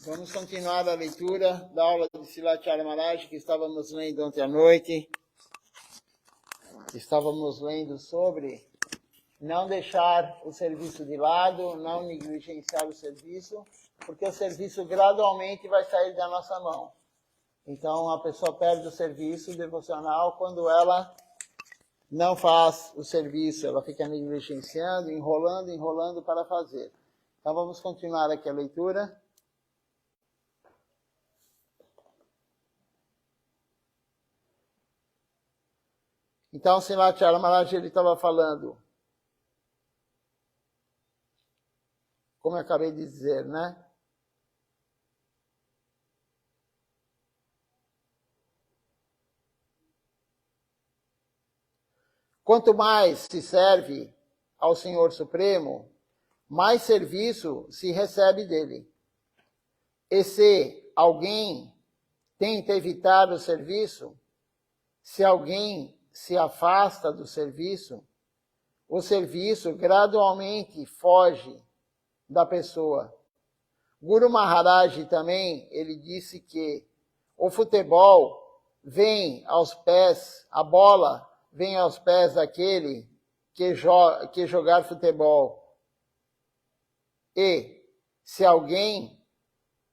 Vamos continuar a leitura da aula de Srilatya Maharaj que estávamos lendo ontem à noite. Estávamos lendo sobre não deixar o serviço de lado, não negligenciar o serviço, porque o serviço gradualmente vai sair da nossa mão. Então a pessoa perde o serviço devocional quando ela não faz o serviço, ela fica negligenciando, enrolando para fazer. Então vamos continuar aqui a leitura. Então, Srilatya Maharaj, ele estava falando, como eu acabei de dizer, né? Quanto mais se serve ao Senhor Supremo, mais serviço se recebe dele. E se alguém tenta evitar o serviço, se alguém se afasta do serviço, o serviço gradualmente foge da pessoa. Guru Maharaj também, ele disse que o futebol vem aos pés, a bola vem aos pés daquele que jogar futebol. E se alguém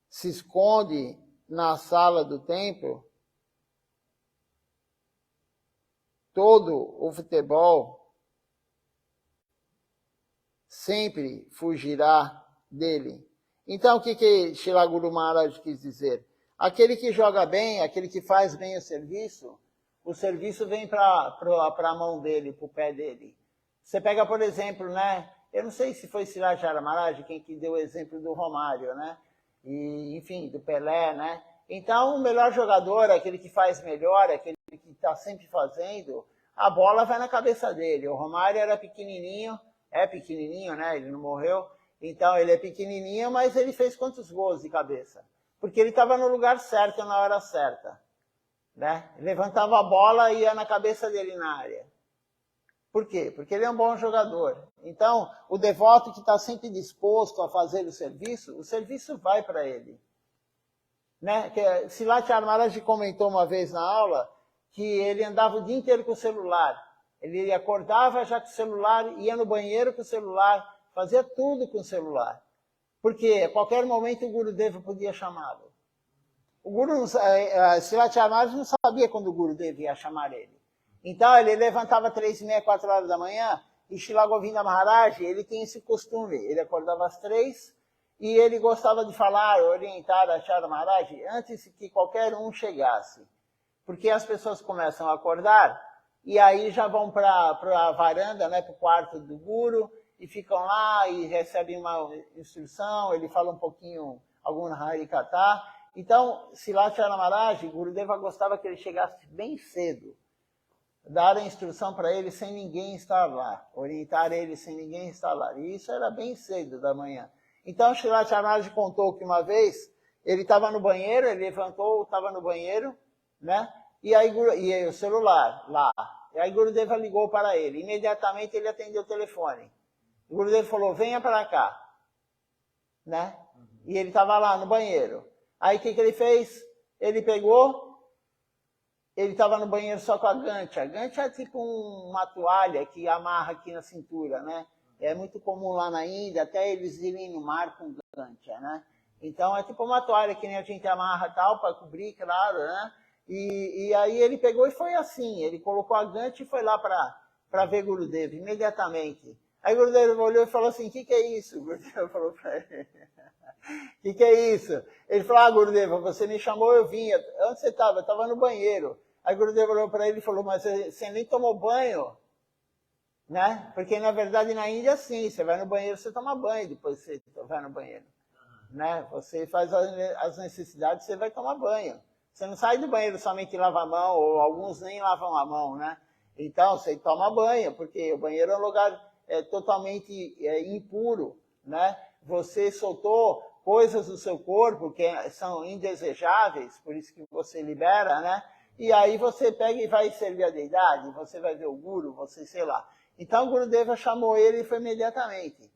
se esconde na sala do templo, todo o futebol sempre fugirá dele. Então, o que Srila Guru Maharaj quis dizer? Aquele que joga bem, aquele que faz bem o serviço vem para a mão dele, para o pé dele. Você pega, por exemplo, né? Eu não sei se foi Srilatya Maharaj quem que deu o exemplo do Romário, né? E, enfim, do Pelé, né? Então, o melhor jogador, aquele que faz melhor, aquele que está sempre fazendo, a bola vai na cabeça dele. O Romário era pequenininho, é pequenininho, né? Ele não morreu. Então, ele é pequenininho, mas ele fez quantos gols de cabeça? Porque ele estava no lugar certo, na hora certa. Né? Levantava a bola e ia na cabeça dele na área. Por quê? Porque ele é um bom jogador. Então, o devoto que está sempre disposto a fazer o serviço vai para ele. Né? Srilatya Maharaj comentou uma vez na aula que ele andava o dia inteiro com o celular. Ele acordava já com o celular, ia no banheiro com o celular, fazia tudo com o celular. Porque a qualquer momento o Gurudeva podia chamá-lo. O Srilatya Maharaj não sabia quando o Gurudeva ia chamar ele. Então ele levantava 3h30, 4 horas da manhã, e Srila Govinda Maharaj, ele tem esse costume. Ele acordava às 3 e ele gostava de falar, orientar a Acharya Maharaj antes que qualquer um chegasse. Porque as pessoas começam a acordar e aí já vão para a varanda, né, para o quarto do Guru, e ficam lá e recebem uma instrução, ele fala um pouquinho, algum Harikatha. Então, Srilatya Maharaj, Gurudeva gostava que ele chegasse bem cedo, dar a instrução para ele sem ninguém estar lá, orientar ele sem ninguém estar lá. E isso era bem cedo da manhã. Então, Srilatya Maharaj contou que uma vez ele estava no banheiro, ele levantou, estava no banheiro, né? E aí o celular lá. E aí Gurudeva ligou para ele. Imediatamente ele atendeu o telefone. O Gurudeva falou, venha para cá. Né? E ele estava lá no banheiro. Aí o que ele fez? Ele pegou, ele estava no banheiro só com a gancha. A gancha é tipo uma toalha que amarra aqui na cintura, né? É muito comum lá na Índia, até eles irem no mar com gancha, né? Então é tipo uma toalha que nem a gente amarra tal, para cobrir, claro, né? E aí ele pegou e foi assim, ele colocou a gancha e foi lá para ver Gurudeva, imediatamente. Aí Gurudeva olhou e falou assim, o que é isso? Gurudeva falou para ele, o que é isso? Ele falou, Gurudeva, você me chamou, eu vim. Onde você estava? Eu estava no banheiro. Aí Gurudeva olhou para ele e falou, mas você nem tomou banho? Né? Porque na verdade na Índia é assim, você vai no banheiro, você toma banho, depois você vai no banheiro. Né? Você faz as necessidades, você vai tomar banho. Você não sai do banheiro somente lava a mão, ou alguns nem lavam a mão, né? Então, você toma banho, porque o banheiro é um lugar totalmente impuro, né? Você soltou coisas do seu corpo que são indesejáveis, por isso que você libera, né? E aí você pega e vai servir a deidade, você vai ver o Guru, você sei lá. Então, o Gurudeva chamou ele e foi imediatamente.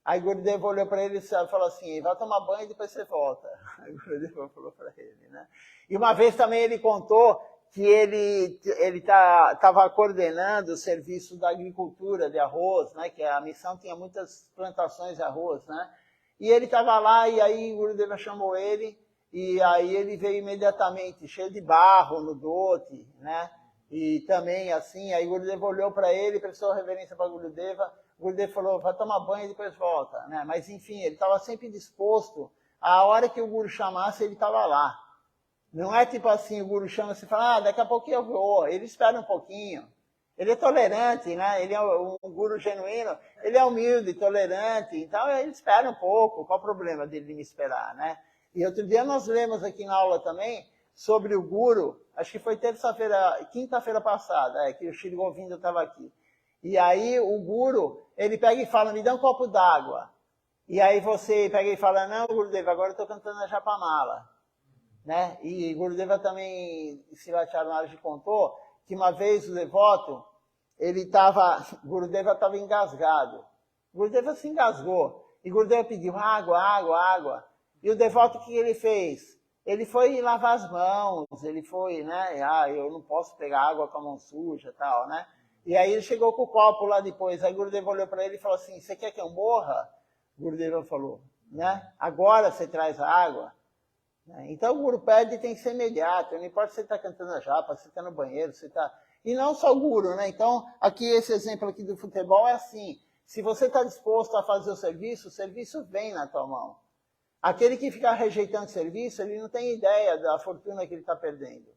Aí Gurudeva olhou para ele e falou assim, vai tomar banho e depois você volta. O Gurudeva falou para ele, né? E uma vez também ele contou que ele estava coordenando o serviço da agricultura de arroz, né? Que a missão tinha muitas plantações de arroz, né? E ele estava lá, e aí o Gurudeva chamou ele, e aí ele veio imediatamente, cheio de barro no dote, né? E também assim, aí o Gurudeva olhou para ele, prestou reverência para o Gurudeva falou, vai tomar banho e depois volta, né? Mas enfim, ele estava sempre disposto, a hora que o Guru chamasse, ele estava lá. Não é tipo assim, o Guru chama e fala, daqui a pouquinho eu vou, ele espera um pouquinho. Ele é tolerante, né? Ele é um Guru genuíno, ele é humilde, tolerante, então ele espera um pouco, qual o problema dele me esperar, né? E outro dia nós lemos aqui na aula também sobre o Guru, acho que foi quinta-feira passada, que o Shri Govinda estava aqui. E aí o Guru, ele pega e fala, me dá um copo d'água. E aí você pega e fala, não, Gurudeva, agora eu estou cantando a Japamala. Né? E Gurudeva também, Sivacharan Maharaj contou, que uma vez o devoto, Gurudeva estava engasgado. Gurudeva se engasgou. E Gurudeva pediu água, água, água. E o devoto, o que ele fez? Ele foi lavar as mãos, ele foi, né? Eu não posso pegar água com a mão suja e tal, né? E aí ele chegou com o copo lá depois. Aí Gurudeva olhou para ele e falou assim, você quer que eu morra? Gurudeva falou, né? Agora você traz a água. Então o Guru pede tem que ser imediato, não importa se você está cantando a japa, se você está no banheiro, se está... E não só o Guru, né? Então, aqui esse exemplo aqui do futebol é assim, se você está disposto a fazer o serviço vem na tua mão. Aquele que fica rejeitando o serviço, ele não tem ideia da fortuna que ele está perdendo.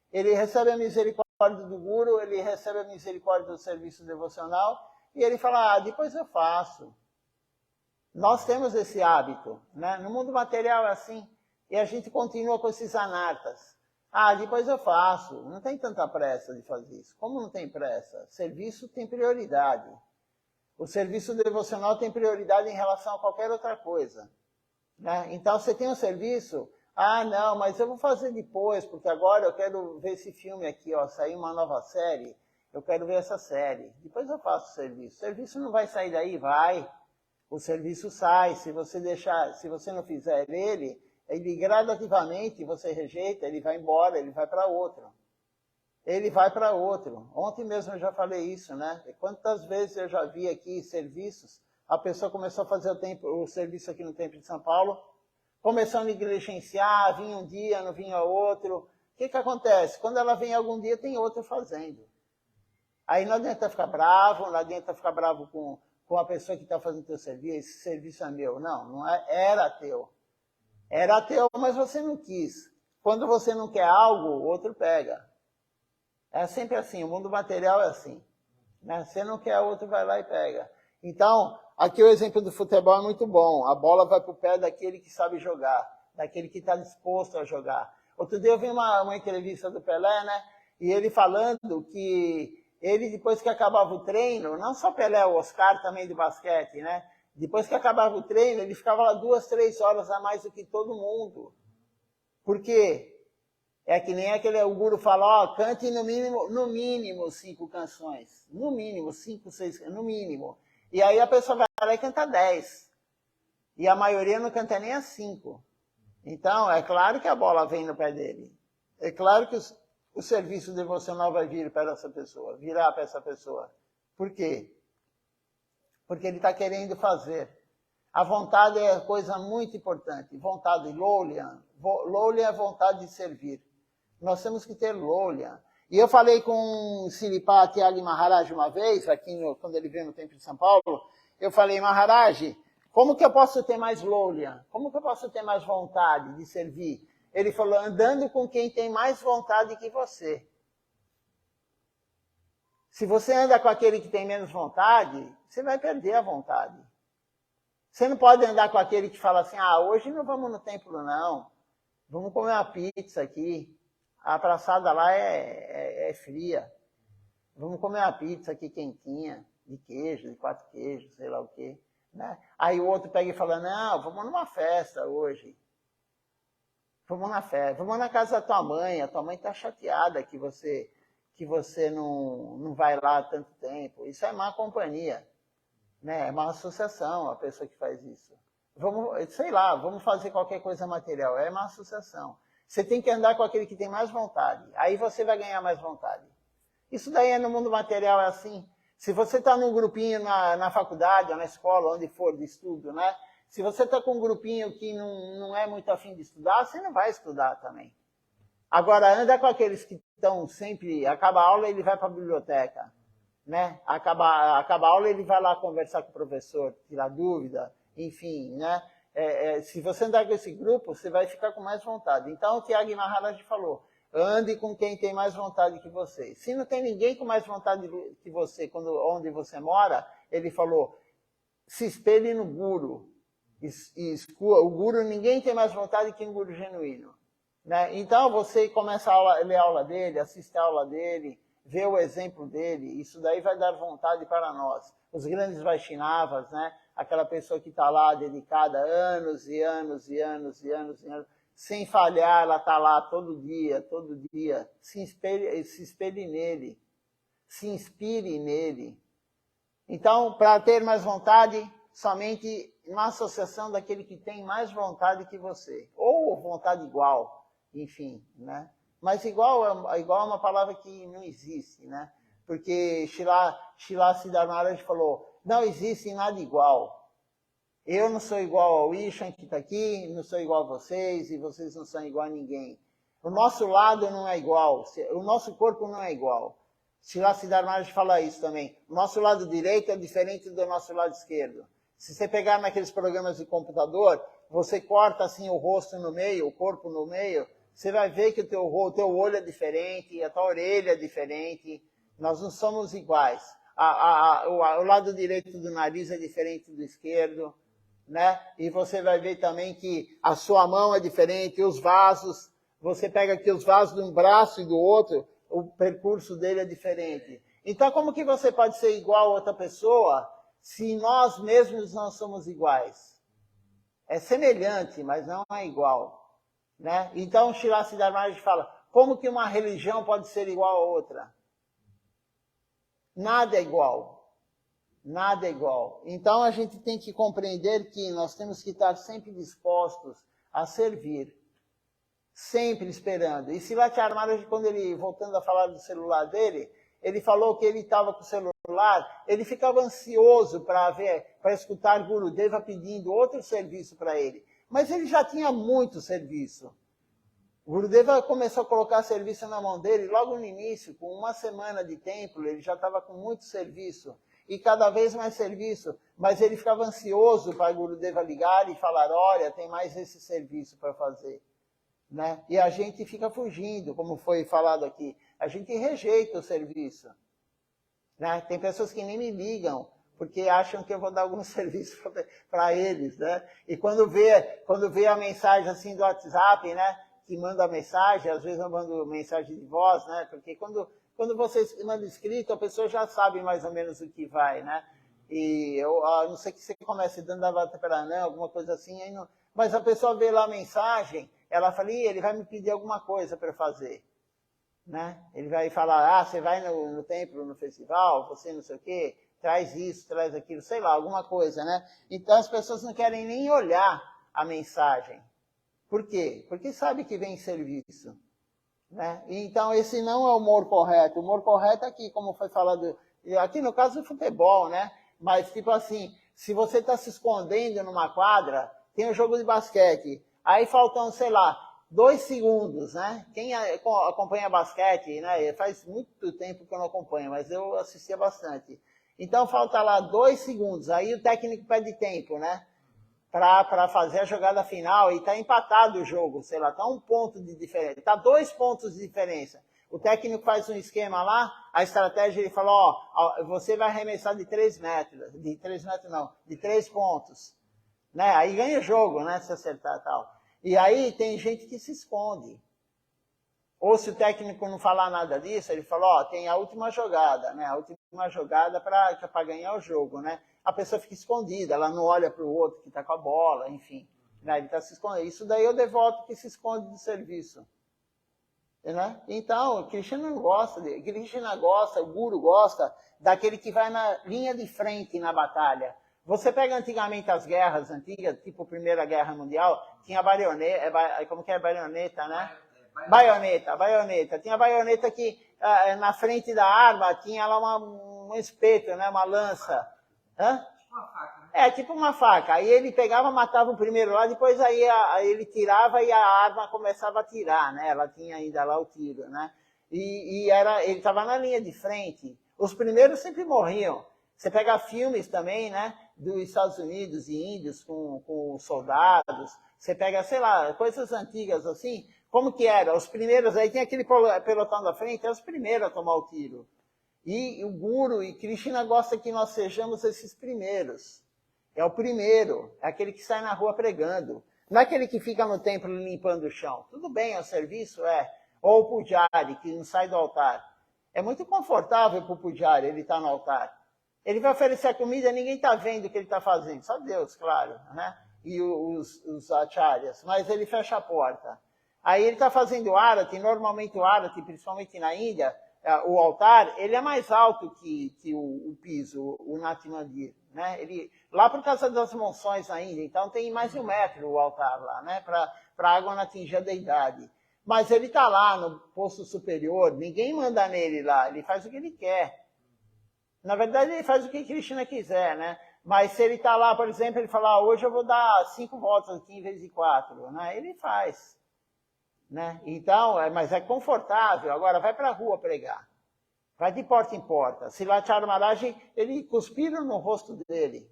Ele recebe a misericórdia do Guru, ele recebe a misericórdia do serviço devocional, e ele fala, depois eu faço. Nós temos esse hábito, né? No mundo material é assim. E a gente continua com esses anartas. Depois eu faço. Não tem tanta pressa de fazer isso. Como não tem pressa? Serviço tem prioridade. O serviço devocional tem prioridade em relação a qualquer outra coisa. Né? Então, você tem um serviço, não, mas eu vou fazer depois, porque agora eu quero ver esse filme aqui, saiu uma nova série, eu quero ver essa série. Depois eu faço o serviço. O serviço não vai sair daí? Vai. O serviço sai. Se você não fizer ele gradativamente, você rejeita, ele vai embora, ele vai para outro. Ele vai para outro. Ontem mesmo eu já falei isso, né? E quantas vezes eu já vi aqui serviços, a pessoa começou a fazer o serviço aqui no Templo de São Paulo, começou a negligenciar, vinha um dia, não vinha outro. O que acontece? Quando ela vem algum dia, tem outro fazendo. Aí não adianta ficar bravo, não adianta ficar bravo com a pessoa que está fazendo o teu serviço, esse serviço é meu. Não era teu. Era teu, mas você não quis. Quando você não quer algo, o outro pega. É sempre assim, o mundo material é assim. Né? Você não quer, o outro vai lá e pega. Então, aqui o exemplo do futebol é muito bom. A bola vai para o pé daquele que sabe jogar, daquele que está disposto a jogar. Outro dia eu vi uma entrevista do Pelé, né? E ele falando que ele, depois que acabava o treino, não só Pelé, o Oscar também de basquete, né? Depois que acabava o treino, ele ficava lá 2, 3 horas a mais do que todo mundo. Por quê? É que nem o Guru fala, cante no mínimo 5 canções. No mínimo, 5, 6, no mínimo. E aí a pessoa vai lá e canta 10. E a maioria não canta nem as 5. Então, é claro que a bola vem no pé dele. É claro que o serviço devocional vai vir para essa pessoa, virar para essa pessoa. Por quê? Porque ele está querendo fazer. A vontade é coisa muito importante. Vontade, lolya. Lolya é vontade de servir. Nós temos que ter lolya. E eu falei com o Siripati Ali Maharaj uma vez, quando ele veio no Templo de São Paulo, eu falei, Maharaj, como que eu posso ter mais lolya? Como que eu posso ter mais vontade de servir? Ele falou, andando com quem tem mais vontade que você. Se você anda com aquele que tem menos vontade, você vai perder a vontade. Você não pode andar com aquele que fala assim, hoje não vamos no templo não, vamos comer uma pizza aqui, a praçada lá é fria, vamos comer uma pizza aqui quentinha, de queijo, de 4 queijos, sei lá o quê. Né? Aí o outro pega e fala, não, vamos numa festa hoje. Vamos na festa, vamos na casa da tua mãe, a tua mãe está chateada que você não vai lá há tanto tempo. Isso é má companhia, né? É má associação a pessoa que faz isso. sei lá, vamos fazer qualquer coisa material. É uma associação. Você tem que andar com aquele que tem mais vontade. Aí você vai ganhar mais vontade. Isso daí é no mundo material, é assim. Se você está num grupinho na faculdade ou na escola, onde for de estudo, né? Se você está com um grupinho que não é muito afim de estudar, você não vai estudar também. Agora, anda com aqueles que estão sempre... Acaba a aula, ele vai para a biblioteca. Né? Acaba a aula, ele vai lá conversar com o professor, tirar dúvida, enfim, né? Se você andar com esse grupo, você vai ficar com mais vontade. Então, o Tyagi Maharaj falou, ande com quem tem mais vontade que você. Se não tem ninguém com mais vontade que você, onde você mora, ele falou, se espelhe no guru. O guru, ninguém tem mais vontade que um guru genuíno. Né? Então, você começa a ler a aula dele, assiste a aula dele, vê o exemplo dele, isso daí vai dar vontade para nós. Os grandes Vaishnavas, né? Aquela pessoa que está lá dedicada anos e anos e anos e anos e anos, sem falhar, ela está lá todo dia, se espelhe nele, se inspire nele. Então, para ter mais vontade, somente na associação daquele que tem mais vontade que você, ou vontade igual, enfim, né? Mas igual é uma palavra que não existe, né? Porque Srila Siddhar Maharaj falou, não existe nada igual. Eu não sou igual ao Ishan que está aqui, não sou igual a vocês, e vocês não são igual a ninguém. O nosso lado não é igual, o nosso corpo não é igual. Srila Siddhar Maharaj fala isso também. O nosso lado direito é diferente do nosso lado esquerdo. Se você pegar naqueles programas de computador, você corta assim o rosto no meio, o corpo no meio, você vai ver que o teu olho é diferente, a tua orelha é diferente. Nós não somos iguais. O lado direito do nariz é diferente do esquerdo, né? E você vai ver também que a sua mão é diferente, os vasos, você pega aqui os vasos de um braço e do outro, o percurso dele é diferente. Então, como que você pode ser igual a outra pessoa se nós mesmos não somos iguais? É semelhante, mas não é igual. Né? Então, Srila Siddhar Maharaj fala, como que uma religião pode ser igual a outra? Nada é igual. Nada é igual. Então, a gente tem que compreender que nós temos que estar sempre dispostos a servir. Sempre esperando. E Srila Maharaj, quando ele, voltando a falar do celular dele, ele falou que ele estava com o celular, ele ficava ansioso para escutar Gurudeva pedindo outro serviço para ele. Mas ele já tinha muito serviço. O Gurudeva começou a colocar serviço na mão dele logo no início, com uma semana de templo, ele já estava com muito serviço. E cada vez mais serviço. Mas ele ficava ansioso para o Gurudeva ligar e falar, olha, tem mais esse serviço para fazer. Né? E a gente fica fugindo, como foi falado aqui. A gente rejeita o serviço. Né? Tem pessoas que nem me ligam, porque acham que eu vou dar algum serviço para eles, né? E quando vê a mensagem assim do WhatsApp, né? Que manda a mensagem, às vezes eu mando mensagem de voz, né? Porque quando você manda escrito, a pessoa já sabe mais ou menos o que vai, né? E eu não sei que você comece dando a volta para não, alguma coisa assim, aí não, mas a pessoa vê lá a mensagem, ela fala, ele vai me pedir alguma coisa para fazer. Né? Ele vai falar, você vai no templo, no festival, você não sei o quê, traz isso, traz aquilo, sei lá, alguma coisa, né? Então as pessoas não querem nem olhar a mensagem. Por quê? Porque sabe que vem serviço. Né? Então esse não é o humor correto. O humor correto aqui, como foi falado, aqui no caso do futebol, né? Mas tipo assim, se você está se escondendo numa quadra, tem um jogo de basquete, aí faltam, sei lá, 2 segundos, né? Quem acompanha basquete, né? Faz muito tempo que eu não acompanho, mas eu assistia bastante. Então falta lá 2 segundos, aí o técnico pede tempo, né? Para fazer a jogada final e está empatado o jogo, sei lá, está 1 ponto de diferença, está 2 pontos de diferença. O técnico faz um esquema lá, a estratégia ele fala, ó, você vai arremessar de 3 metros, de 3 metros não, de 3 pontos. Né? Aí ganha o jogo, né? Se acertar e tal. E aí tem gente que se esconde. Ou se o técnico não falar nada disso, ele fala, ó, tem a última jogada, né? A última jogada para ganhar o jogo, né? A pessoa fica escondida, ela não olha para o outro que está com a bola, enfim. Né? Ele está se escondendo. Isso daí é o devoto que se esconde do serviço. Né? Então, Krishna não gosta, Krishna gosta, o Guru gosta daquele que vai na linha de frente na batalha. Você pega antigamente as guerras antigas, tipo Primeira Guerra Mundial, tinha baioneta, como que é baioneta, né? Baioneta. Tinha baioneta que na frente da arma tinha lá um espeto, né? Uma lança. Hã? Uma faca, né? É, tipo uma faca. Aí ele pegava, matava o primeiro lá, depois aí ele tirava e a arma começava a tirar, né? Ela tinha ainda lá o tiro, né? Ele estava na linha de frente. Os primeiros sempre morriam. Você pega filmes também, né? Dos Estados Unidos e índios com soldados. Você pega, sei lá, coisas antigas assim. Como que era? Os primeiros, aí tem aquele pelotão da frente, é os primeiros a tomar o tiro. E o Guru e Krishna gosta que nós sejamos esses primeiros. É o primeiro, é aquele que sai na rua pregando. Não é aquele que fica no templo limpando o chão. Tudo bem, é o serviço, é. Ou o pujari, que não sai do altar. É muito confortável para o pujari, ele está no altar. Ele vai oferecer a comida, ninguém está vendo o que ele está fazendo. Só Deus, claro, né? E os acharyas. Mas ele fecha a porta. Aí ele está fazendo arati, normalmente o arati, principalmente na Índia, o altar, ele é mais alto que o piso, o Nati Mandir, né? Lá por causa das monções na Índia, então tem mais de 1 metro o altar lá, né? Para a água não atingir a deidade. Mas ele está lá no posto superior, ninguém manda nele lá, ele faz o que ele quer. Na verdade, ele faz o que Krishna quiser, né? Mas se ele está lá, por exemplo, ele fala, hoje eu vou dar 5 voltas aqui em vez de 4, né? Ele faz. Né? Então, mas é confortável. Agora, vai para a rua pregar. Vai de porta em porta. Silachara Maharaj, ele cuspiram no rosto dele,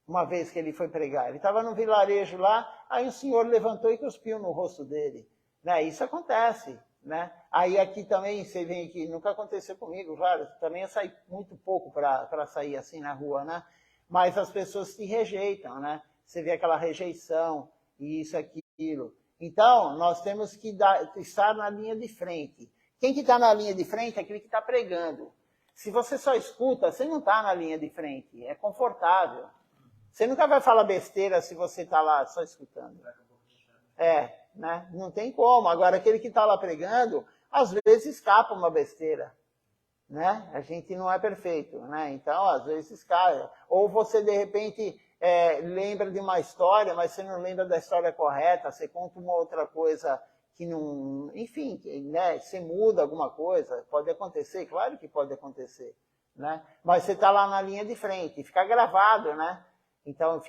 uma vez que ele foi pregar. Ele estava num vilarejo lá, aí um senhor levantou e cuspiu no rosto dele. Né? Isso acontece. Né? Aí aqui também, você vem aqui, nunca aconteceu comigo, claro, também eu saí muito pouco para sair assim na rua, né? Mas as pessoas te rejeitam, né? Você vê aquela rejeição, e isso, aquilo. Então, nós temos que estar na linha de frente. Quem que está na linha de frente é aquele que está pregando. Se você só escuta, você não está na linha de frente. É confortável. Você nunca vai falar besteira se você está lá só escutando. Né? Não tem como. Agora, aquele que está lá pregando, às vezes escapa uma besteira. Né? A gente não é perfeito. Né? Então, às vezes cai. Ou você, de repente... lembra de uma história, mas você não lembra da história correta, você conta uma outra coisa que não... Enfim, né, você muda alguma coisa, pode acontecer, claro que pode acontecer, né? Mas você está lá na linha de frente, fica gravado, né? Então,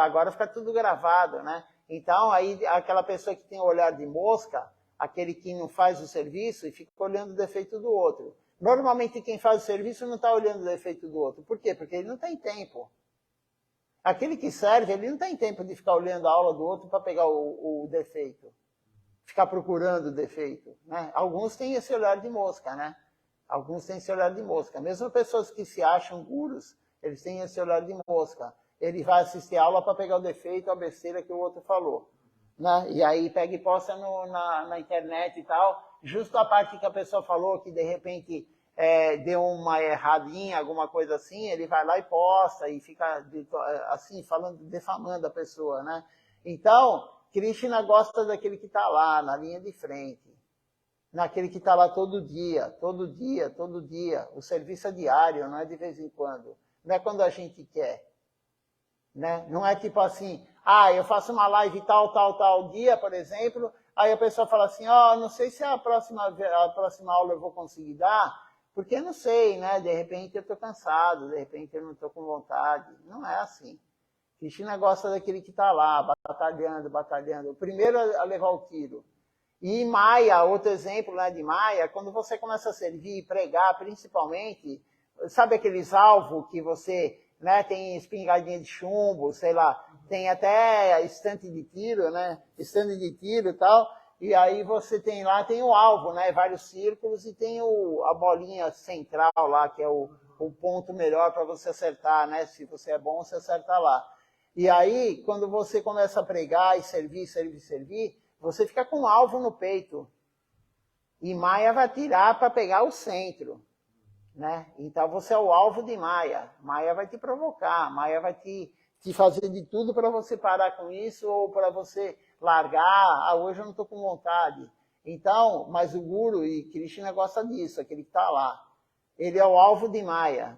agora fica tudo gravado, né? Então, aí aquela pessoa que tem o olhar de mosca, aquele que não faz o serviço e fica olhando o defeito do outro. Normalmente quem faz o serviço não está olhando o defeito do outro. Por quê? Porque ele não tem tempo. Aquele que serve, ele não tem tempo de ficar olhando a aula do outro para pegar o defeito. Ficar procurando o defeito. Né? Alguns têm esse olhar de mosca, né? Alguns têm esse olhar de mosca. Mesmo pessoas que se acham gurus, eles têm esse olhar de mosca. Ele vai assistir a aula para pegar o defeito, a besteira que o outro falou. Né? E aí pega e posta na internet e tal, justo a parte que a pessoa falou, que de repente... deu uma erradinha, alguma coisa assim, ele vai lá e posta e fica assim, falando, defamando a pessoa, né? Então, Krishna gosta daquele que está lá, na linha de frente. Naquele que está lá todo dia, todo dia, todo dia. O serviço é diário, não é de vez em quando. Não é quando a gente quer. Né? Não é tipo assim, eu faço uma live tal dia, por exemplo, aí a pessoa fala assim, não sei se a próxima aula eu vou conseguir dar, porque eu não sei, né? De repente eu estou cansado, de repente eu não estou com vontade. Não é assim. Krishna gosta daquele que está lá, batalhando. O primeiro a levar o tiro. E Maya, outro exemplo, né, de Maya, quando você começa a servir e pregar, principalmente, sabe aqueles alvos que você, né, tem espingardinha de chumbo, sei lá, tem até estante de tiro, né? Estande de tiro e tal. E aí você tem lá, tem o alvo, né? Vários círculos e tem a bolinha central lá, que é o ponto melhor para você acertar, né? Se você é bom, você acerta lá. E aí, quando você começa a pregar e servir, você fica com o alvo no peito. E Maya vai tirar para pegar o centro, né? Então você é o alvo de Maya. Maya vai te provocar, Maya vai te fazer de tudo para você parar com isso ou para você largar, hoje eu não estou com vontade. Então, mas o Guru e Krishna gosta disso, aquele que está lá. Ele é o alvo de Maya.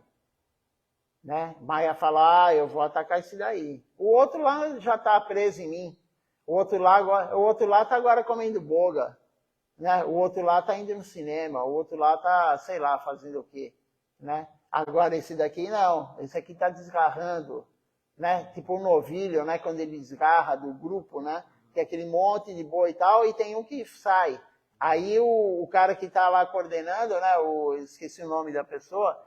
Né? Maia fala, eu vou atacar esse daí. O outro lá já está preso em mim. O outro lá está agora comendo boga. Né? O outro lá está indo no cinema. O outro lá está, sei lá, fazendo o quê. Né? Agora esse daqui não. Esse aqui está desgarrando. Né? Tipo um novilho, né? Quando ele desgarra do grupo, né? Tem aquele monte de boi e tal, e tem um que sai. Aí o cara que está lá coordenando, né? Esqueci o nome da pessoa.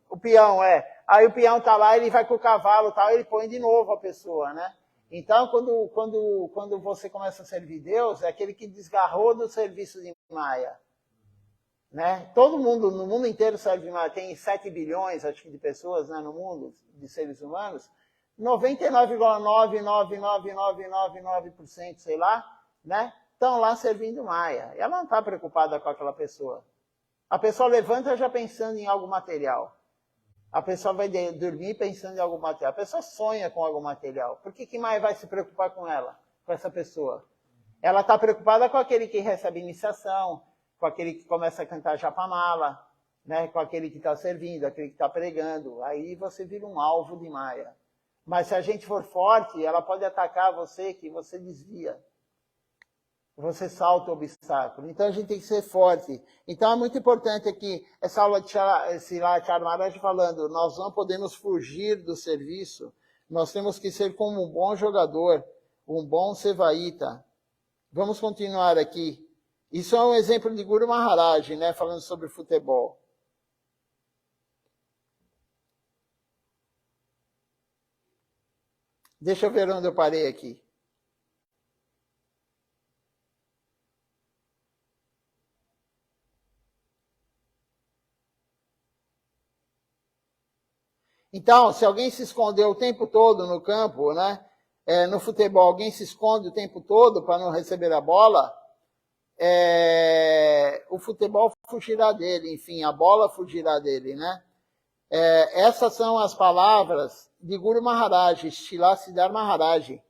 O peão, é. Aí o peão tá lá, ele vai com o cavalo e tal, ele põe de novo a pessoa, né? Então, quando você começa a servir Deus, é aquele que desgarrou do serviço de Maia. Né? Todo mundo, no mundo inteiro serve Maia. Tem 7 bilhões, acho que, de pessoas, né, no mundo, de seres humanos. 99,99999%, sei lá, né? Estão lá servindo Maia. Ela não está preocupada com aquela pessoa. A pessoa levanta já pensando em algo material. A pessoa vai dormir pensando em algo material. A pessoa sonha com algo material. Por que Maia vai se preocupar com ela, com essa pessoa? Ela está preocupada com aquele que recebe iniciação, com aquele que começa a cantar japamala, né? Com aquele que está servindo, aquele que está pregando. Aí você vira um alvo de Maia. Mas se a gente for forte, ela pode atacar você, que você desvia. Você salta o obstáculo. Então a gente tem que ser forte. Então é muito importante aqui, essa aula de Siddhartha Maharaj falando, nós não podemos fugir do serviço, nós temos que ser como um bom jogador, um bom sevaíta. Vamos continuar aqui. Isso é um exemplo de Guru Maharaj, né, falando sobre futebol. Deixa eu ver onde eu parei aqui. Então, se alguém se escondeu o tempo todo no campo, né? No futebol, alguém se esconde o tempo todo para não receber a bola, o futebol fugirá dele, enfim, a bola fugirá dele, né? Essas são as palavras de Guru Maharaj, Srila Siddhartha Maharaj.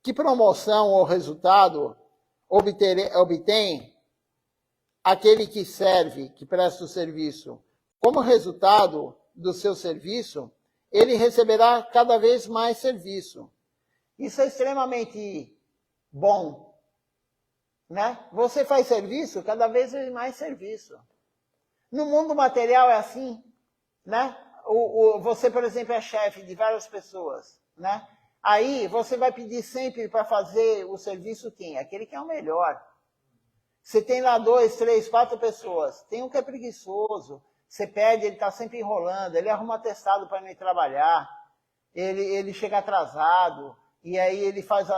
Que promoção ou resultado obtém aquele que serve, que presta o serviço? Como resultado do seu serviço, ele receberá cada vez mais serviço. Isso é extremamente bom. Né? Você faz serviço, cada vez mais serviço. No mundo material é assim. Né? Você, por exemplo, é chefe de várias pessoas. Né? Aí você vai pedir sempre para fazer o serviço quem? Aquele que é o melhor. Você tem lá 2, 3, 4 pessoas. Tem um que é preguiçoso. Você pede, ele está sempre enrolando. Ele arruma atestado para não ir trabalhar. Ele chega atrasado. E aí ele faz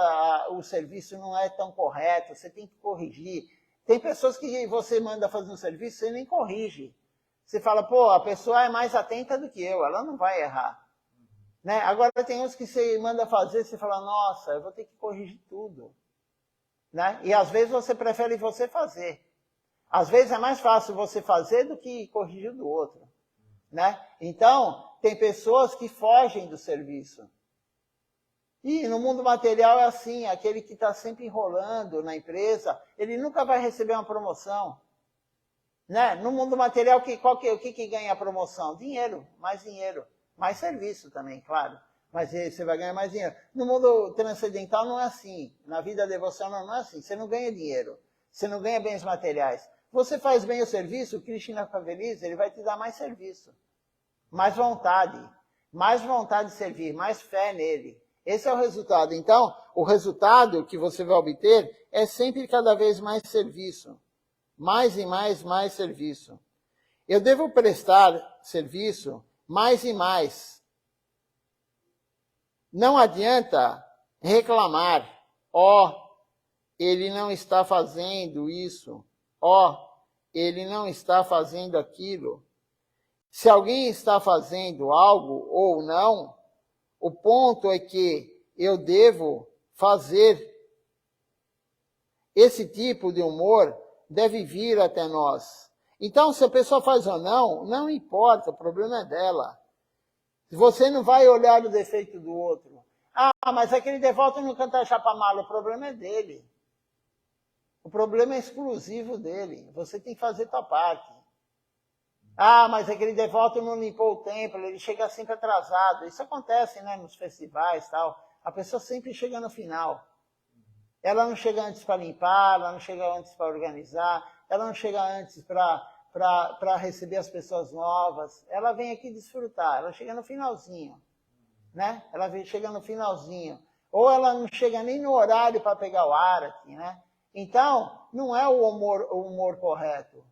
o serviço não é tão correto. Você tem que corrigir. Tem pessoas que você manda fazer um serviço, você nem corrige. Você fala, pô, a pessoa é mais atenta do que eu. Ela não vai errar. Né? Agora tem uns que você manda fazer, você fala, nossa, eu vou ter que corrigir tudo. Né? E às vezes você prefere você fazer. Às vezes é mais fácil você fazer do que corrigir do outro. Né? Então, tem pessoas que fogem do serviço. E no mundo material é assim, aquele que está sempre enrolando na empresa, ele nunca vai receber uma promoção. Né? No mundo material, o que ganha a promoção? Dinheiro, mais serviço também, claro. Mas você vai ganhar mais dinheiro. No mundo transcendental não é assim. Na vida devocional não é assim. Você não ganha dinheiro. Você não ganha bens materiais. Você faz bem o serviço, o Krishna fica feliz, ele vai te dar mais serviço. Mais vontade de servir, mais fé nele. Esse é o resultado. Então, o resultado que você vai obter é sempre cada vez mais serviço. Mais e mais serviço. Eu devo prestar serviço mais e mais. Não adianta reclamar. Ele não está fazendo isso. Ele não está fazendo aquilo. Se alguém está fazendo algo ou não, o ponto é que eu devo fazer. Esse tipo de humor deve vir até nós. Então, se a pessoa faz ou não importa, o problema é dela. Você não vai olhar o defeito do outro. Mas aquele devoto não canta chapamala, o problema é dele. O problema é exclusivo dele. Você tem que fazer tua parte. Ah, mas aquele devoto não limpou o templo, ele chega sempre atrasado. Isso acontece, né, nos festivais e tal. A pessoa sempre chega no final. Ela não chega antes para limpar, ela não chega antes para organizar, ela não chega antes para receber as pessoas novas. Ela vem aqui desfrutar, ela chega no finalzinho. Né? Ela chega no finalzinho. Ou ela não chega nem no horário para pegar o arati, né? Então, não é o humor correto.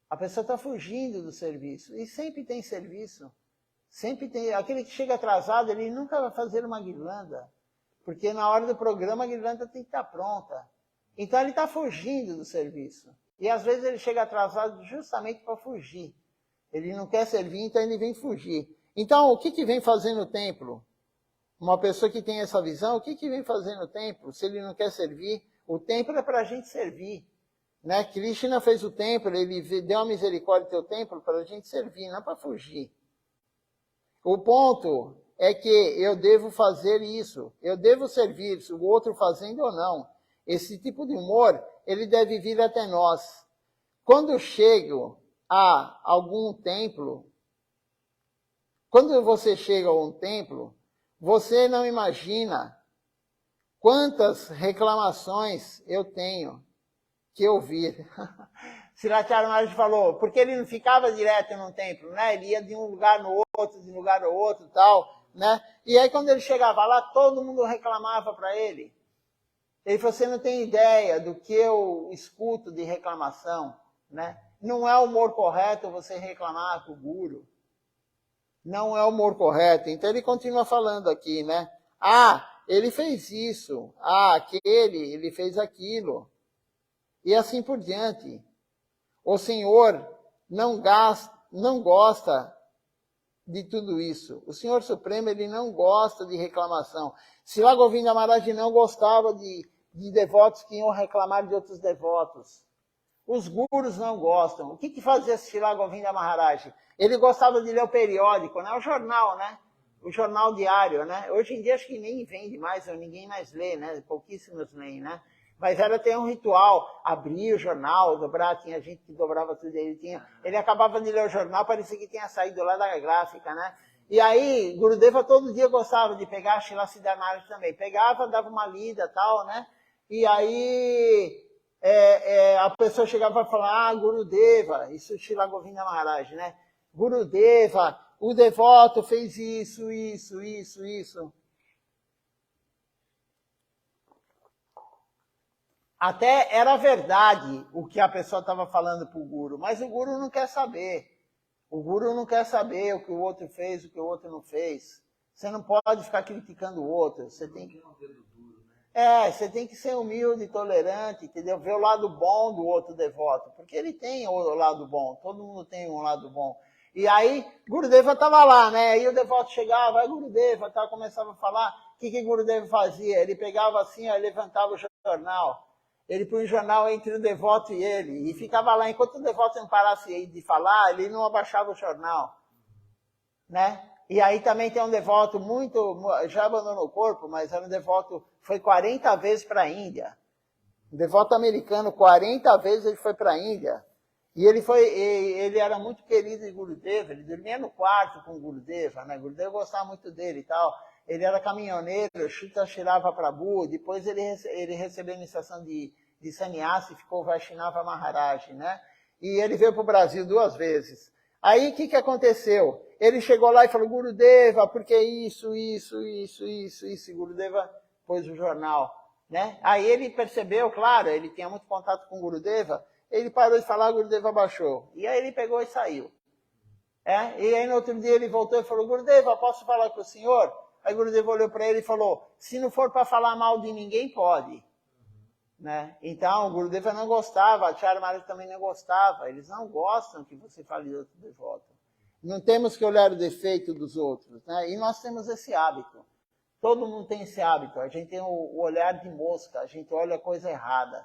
A pessoa está fugindo do serviço. E sempre tem serviço. Sempre tem. Aquele que chega atrasado, ele nunca vai fazer uma guirlanda. Porque na hora do programa a guirlanda tem que estar pronta. Então ele está fugindo do serviço. E às vezes ele chega atrasado justamente para fugir. Ele não quer servir, então ele vem fugir. Então, o que vem fazer no templo? Uma pessoa que tem essa visão, o que vem fazer no templo? Se ele não quer servir, o templo é para a gente servir. Né? Krishna fez o templo, ele deu a misericórdia do teu templo para a gente servir, não para fugir. O ponto é que eu devo fazer isso, eu devo servir, se o outro fazendo ou não. Esse tipo de humor, ele deve vir até nós. Quando eu chego a algum templo, quando você chega a um templo, você não imagina quantas reclamações eu tenho que ouvir. Sriracharya Maharaj falou, porque ele não ficava direto num templo, né? Ele ia de um lugar no outro, de um lugar no outro, tal, né? E aí quando ele chegava lá, todo mundo reclamava para ele. Ele falou, você não tem ideia do que eu escuto de reclamação, né? Não é o humor correto você reclamar com o guru. Não é o humor correto. Então ele continua falando aqui, né? Ah, ele fez isso. Ah, ele fez aquilo. E assim por diante. O Senhor não gosta de tudo isso. O Senhor Supremo, ele não gosta de reclamação. Srila Govinda Maharaj não gostava de devotos que iam reclamar de outros devotos. Os gurus não gostam. O que fazia Srila Govinda Maharaj? Ele gostava de ler o periódico, né? O jornal, né? O jornal diário, né? Hoje em dia acho que nem vende mais, ou ninguém mais lê, né? Pouquíssimos leem, né? Mas era ter um ritual, abrir o jornal, dobrar, tinha gente que dobrava tudo, ele acabava de ler o jornal, parecia que tinha saído lá da gráfica, né? E aí, Gurudeva todo dia gostava de pegar, Srila Siddhar Maharaj também, pegava, dava uma lida, tal, né? E aí, a pessoa chegava para falar, Gurudeva, isso é Srila Govinda Maharaj, né? Gurudeva, o devoto fez isso. Até era verdade o que a pessoa estava falando para o guru, mas o guru não quer saber. O guru não quer saber o que o outro fez, o que o outro não fez. Você não pode ficar criticando o outro. Você tem que... você tem que ser humilde, tolerante, entendeu? Ver o lado bom do outro devoto, porque ele tem o lado bom, todo mundo tem um lado bom. E aí, Gurudeva estava lá, né? Aí o devoto chegava, aí Gurudeva começava a falar, o que Gurudeva fazia? Ele pegava assim, ó, levantava o jornal. Ele punha o jornal entre o devoto e ele, e ficava lá, enquanto o devoto não parasse de falar, ele não abaixava o jornal, né? E aí também tem um devoto já abandonou o corpo, mas era um devoto, foi 40 vezes para a Índia. Um devoto americano, 40 vezes ele foi para a Índia. E ele era muito querido de Gurudeva, ele dormia no quarto com Gurudeva, né? Gurudeva gostava muito dele e tal. Ele era caminhoneiro, Chuta Shirava Prabhu, depois ele recebeu a iniciação de sannyasi e ficou Vaishnava Maharaj, né? E ele veio para o Brasil 2 vezes. Aí o que aconteceu? Ele chegou lá e falou, Gurudeva, por que isso, e Gurudeva pôs o jornal, né? Aí ele percebeu, claro, ele tinha muito contato com Gurudeva, ele parou de falar, Gurudeva baixou. E aí ele pegou e saiu. E aí no outro dia ele voltou e falou, Gurudeva, posso falar com o senhor? Aí Gurudeva olhou para ele e falou, se não for para falar mal de ninguém, pode. Né? Então, o Gurudeva não gostava, a Acharya Maharaj também não gostava. Eles não gostam que você fale de outro devoto. Não temos que olhar o defeito dos outros. Né? E nós temos esse hábito. Todo mundo tem esse hábito. A gente tem o olhar de mosca, a gente olha a coisa errada.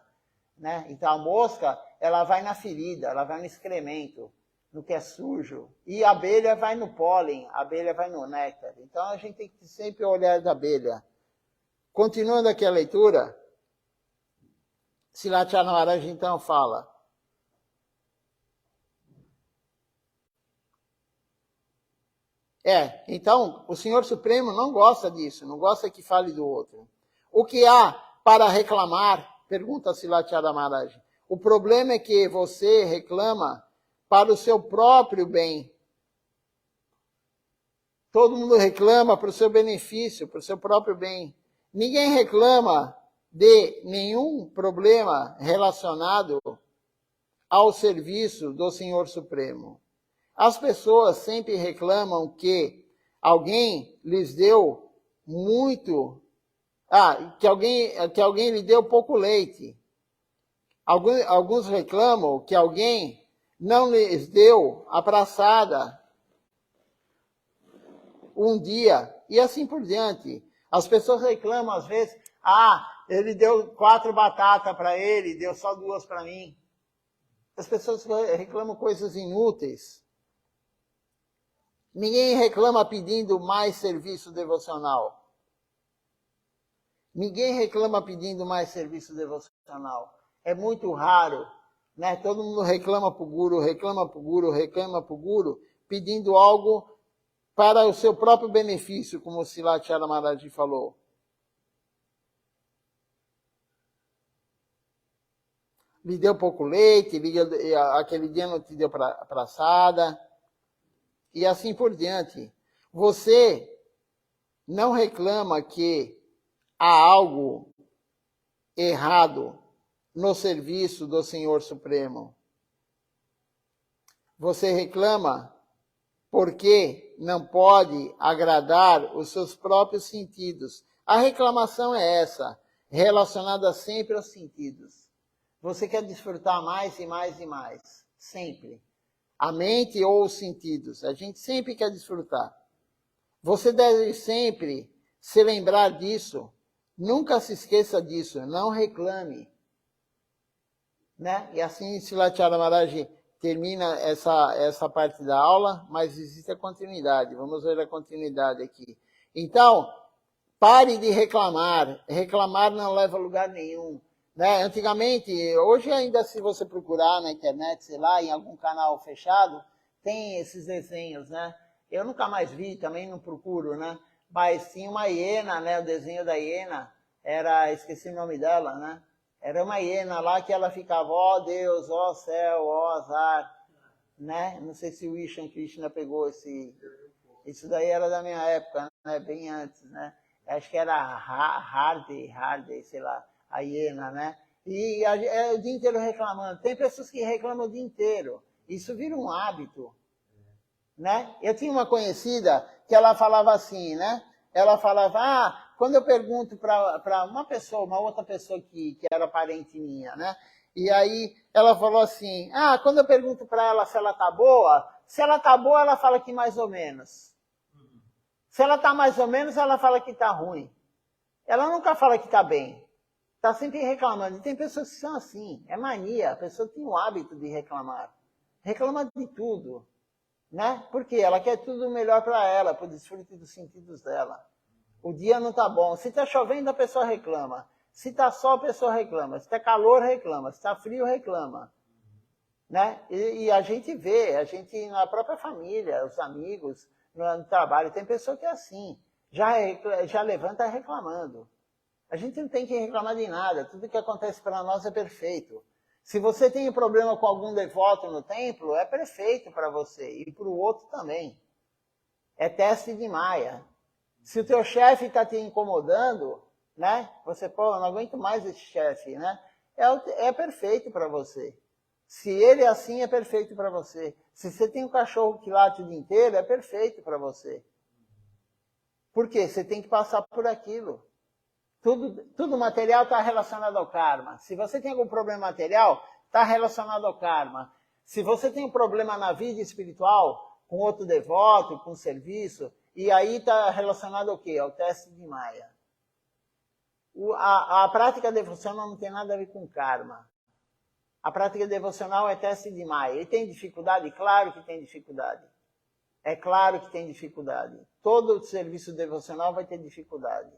Né? Então, a mosca, ela vai na ferida, ela vai no excremento, no que é sujo. E a abelha vai no pólen, a abelha vai no néctar. Então, a gente tem que sempre olhar da abelha. Continuando aqui a leitura, Silatya Maharaj então fala: então o Senhor Supremo não gosta disso, não gosta que fale do outro. O que há para reclamar? Pergunta Silatya Maharaj. O problema é que você reclama para o seu próprio bem. Todo mundo reclama para o seu benefício, para o seu próprio bem. Ninguém reclama de nenhum problema relacionado ao serviço do Senhor Supremo. As pessoas sempre reclamam que alguém lhes deu muito, que alguém lhe deu pouco leite. Alguns reclamam que alguém não lhes deu a praçada um dia, e assim por diante. As pessoas reclamam às vezes, ele deu 4 batatas para ele, deu só 2 para mim. As pessoas reclamam coisas inúteis. Ninguém reclama pedindo mais serviço devocional. Ninguém reclama pedindo mais serviço devocional. É muito raro, né? Todo mundo reclama para o guru, pedindo algo para o seu próprio benefício, como o Silatya Maharaj falou. Lhe deu pouco leite, aquele dia não te deu praçada, e assim por diante. Você não reclama que há algo errado no serviço do Senhor Supremo. Você reclama porque não pode agradar os seus próprios sentidos. A reclamação é essa, relacionada sempre aos sentidos. Você quer desfrutar mais e mais e mais, sempre. A mente ou os sentidos, a gente sempre quer desfrutar. Você deve sempre se lembrar disso. Nunca se esqueça disso, não reclame. Né? E assim Silatya Maharaj termina essa parte da aula, mas existe a continuidade. Vamos ver a continuidade aqui. Então, pare de reclamar. Reclamar não leva a lugar nenhum. Né? Antigamente, hoje ainda se você procurar na internet, sei lá, em algum canal fechado, tem esses desenhos, né? Eu nunca mais vi, também não procuro, né? Mas tinha uma hiena, né? O desenho da hiena esqueci o nome dela, né? Era uma hiena lá que ela ficava, ó Deus, ó céu, ó azar, né? Não sei se o Ishan Krishna pegou isso daí era da minha época, né? Bem antes, né? Acho que era Hardy, sei lá, a hiena, né? E o dia inteiro reclamando. Tem pessoas que reclamam o dia inteiro. Isso vira um hábito, né? Eu tinha uma conhecida que ela falava assim, né? Ela falava, quando eu pergunto para uma outra pessoa que era parente minha, né? E aí ela falou assim, quando eu pergunto para ela se ela tá boa, ela fala que mais ou menos. Se ela tá mais ou menos, ela fala que tá ruim. Ela nunca fala que tá bem. Tá sempre reclamando. E tem pessoas que são assim, é mania. A pessoa tem o hábito de reclamar. Reclama de tudo, né? Porque ela quer tudo melhor para ela, para o desfrute dos sentidos dela. O dia não tá bom. Se tá chovendo, a pessoa reclama. Se tá sol, a pessoa reclama. Se tá calor, reclama. Se tá frio, reclama. Né? E a gente vê, na própria família, os amigos, no trabalho, tem pessoa que é assim. Já levanta reclamando. A gente não tem que reclamar de nada. Tudo que acontece para nós é perfeito. Se você tem um problema com algum devoto no templo, é perfeito para você. E para o outro também. É teste de Maia. Se o teu chefe está te incomodando, né? Você, eu não aguento mais esse chefe, né? É perfeito para você. Se ele é assim, é perfeito para você. Se você tem um cachorro que late o dia inteiro, é perfeito para você. Por quê? Você tem que passar por aquilo. Tudo material está relacionado ao karma. Se você tem algum problema material, está relacionado ao karma. Se você tem um problema na vida espiritual, com outro devoto, com serviço, e aí está relacionado ao quê? Ao teste de Maia. A prática devocional não tem nada a ver com karma. A prática devocional é teste de Maia. E tem dificuldade? Claro que tem dificuldade. É claro que tem dificuldade. Todo serviço devocional vai ter dificuldade.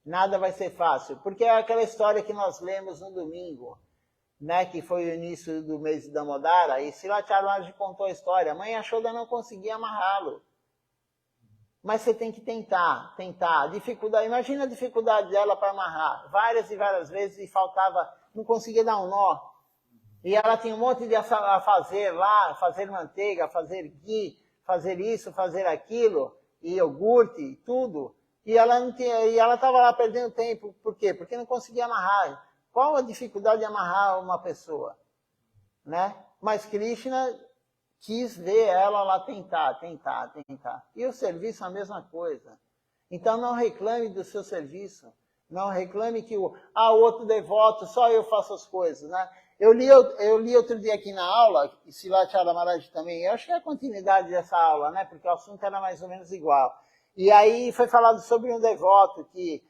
Nada vai ser fácil, porque é aquela história que nós lemos no domingo. né, que foi o início do mês de Damodara, e Srila Charanaraji contou a história. A mãe Yashoda não conseguia amarrá-lo. Mas você tem que tentar. Dificuldade, imagina a dificuldade dela para amarrar. Várias e várias vezes e faltava, não conseguia dar um nó. E ela tinha um monte de a fazer lá, fazer manteiga, fazer ghee, fazer isso, fazer aquilo, e iogurte, tudo. E ela não tinha, e ela estava lá perdendo tempo. Por quê? Porque não conseguia amarrar. Qual a dificuldade de amarrar uma pessoa? Né? Mas Krishna quis ver ela lá tentar. E o serviço a mesma coisa. Então não reclame do seu serviço. Não reclame que o outro devoto, só eu faço as coisas, né? Eu li outro dia aqui na aula, e Srila Charanaraji também, eu acho que é a continuidade dessa aula, né? Porque o assunto era mais ou menos igual. E aí foi falado sobre um devoto que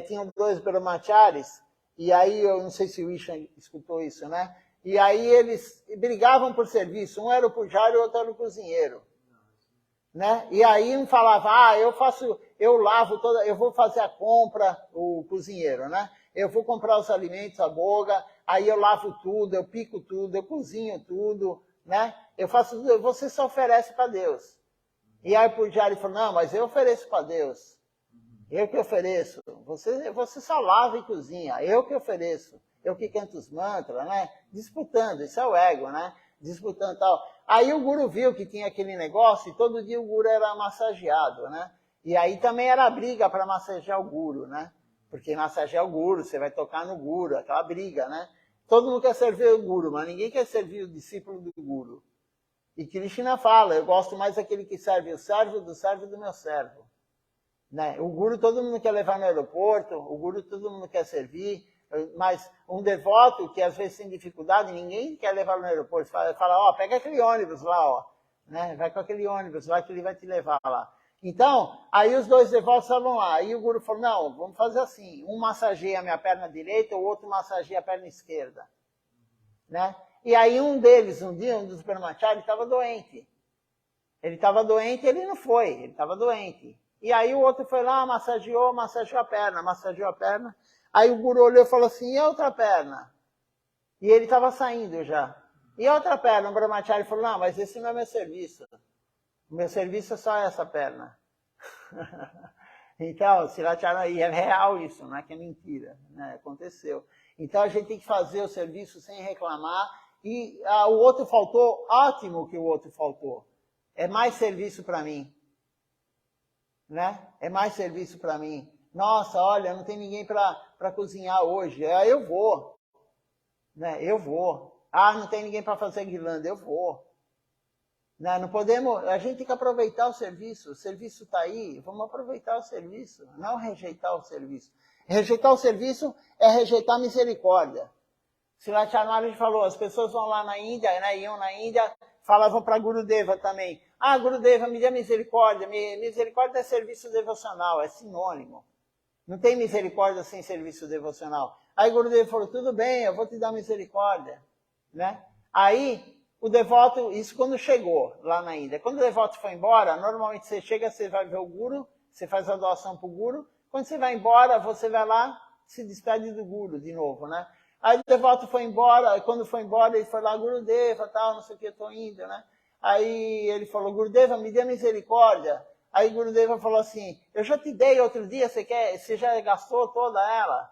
tinha 2 brahmacharis, e aí eu não sei se o Isha escutou isso, né? E aí eles brigavam por serviço, um era o pujari e o outro era o cozinheiro. Né? E aí um falava, eu lavo toda, eu vou fazer a compra, o cozinheiro, né? Eu vou comprar os alimentos, a boga, aí eu lavo tudo, eu pico tudo, eu cozinho tudo, né? Eu faço tudo, você só oferece para Deus. E aí o pujari falou, não, mas eu ofereço para Deus. Eu que ofereço. Você só lava e cozinha, eu que ofereço. Eu que canto os mantras, né? Disputando, isso é o ego, né? Disputando e tal. Aí o guru viu que tinha aquele negócio e todo dia o guru era massageado, né? E aí também era briga para massagear o guru, né? Porque massagear o guru, você vai tocar no guru, aquela briga, né? Todo mundo quer servir o guru, mas ninguém quer servir o discípulo do guru. E Krishna fala, eu gosto mais daquele que serve o servo do meu servo. Né? O guru todo mundo quer levar no aeroporto, o guru todo mundo quer servir, mas um devoto que às vezes tem dificuldade, ninguém quer levar no aeroporto. Fala, pega aquele ônibus lá, né? Vai com aquele ônibus lá que ele vai te levar lá. Então, aí os 2 devotos estavam lá. Aí o guru falou, não, vamos fazer assim. Um massageia a minha perna direita, o outro massageia a perna esquerda. Né? E aí um deles, um dos brahmacharis, estava doente. Ele estava doente, ele não foi, ele estava doente. E aí o outro foi lá, massageou a perna. Aí o guru olhou e falou assim, e a outra perna? E ele estava saindo já. E a outra perna? O brahmachari falou, não, mas esse não é meu serviço. O meu serviço é só essa perna. Então, e é real isso, não é que é mentira. Né? Aconteceu. Então a gente tem que fazer o serviço sem reclamar. E o outro faltou, ótimo que o outro faltou. É mais serviço para mim. Né? É mais serviço para mim. Nossa, olha, não tem ninguém para cozinhar hoje. Eu vou. Né? Eu vou. Não tem ninguém para fazer guirlanda. Eu vou. Né? Não podemos, a gente tem que aproveitar o serviço está aí, vamos aproveitar o serviço, não rejeitar o serviço. Rejeitar o serviço é rejeitar a misericórdia. Srila Charanaraji falou, as pessoas vão lá na Índia, né? Iam na Índia, falavam para Gurudeva também, Gurudeva, me dê misericórdia, misericórdia é serviço devocional, é sinônimo. Não tem misericórdia sem serviço devocional. Aí Gurudeva falou, tudo bem, eu vou te dar misericórdia. Né? Aí, o devoto, isso quando chegou lá na Índia. Quando o devoto foi embora, normalmente você chega, você vai ver o guru, você faz a doação para o guru. Quando você vai embora, você vai lá, se despede do guru de novo, né? Aí o devoto foi embora, e quando foi embora, ele foi lá, Gurudeva, tal, não sei o que, eu estou indo, né? Aí ele falou, Gurudeva, me dê misericórdia. Aí Gurudeva falou assim, eu já te dei outro dia, você já gastou toda ela?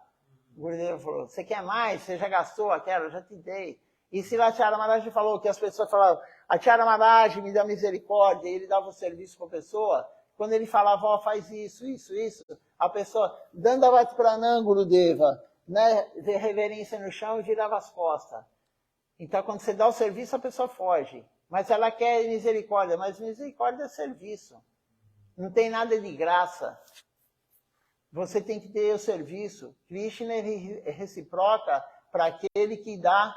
Gurudeva falou, você quer mais? Você já gastou aquela? Eu já te dei. E Srila Charanaraji falou que as pessoas falavam, a Charanaraji me dá misericórdia, e ele dava o serviço para a pessoa. Quando ele falava, faz isso, a pessoa, Dandavati Pranam, Gurudeva, né, reverência no chão e virava as costas. Então, quando você dá o serviço, a pessoa foge. Mas ela quer misericórdia, mas misericórdia é serviço. Não tem nada de graça. Você tem que ter o serviço. Krishna é reciproca para aquele que dá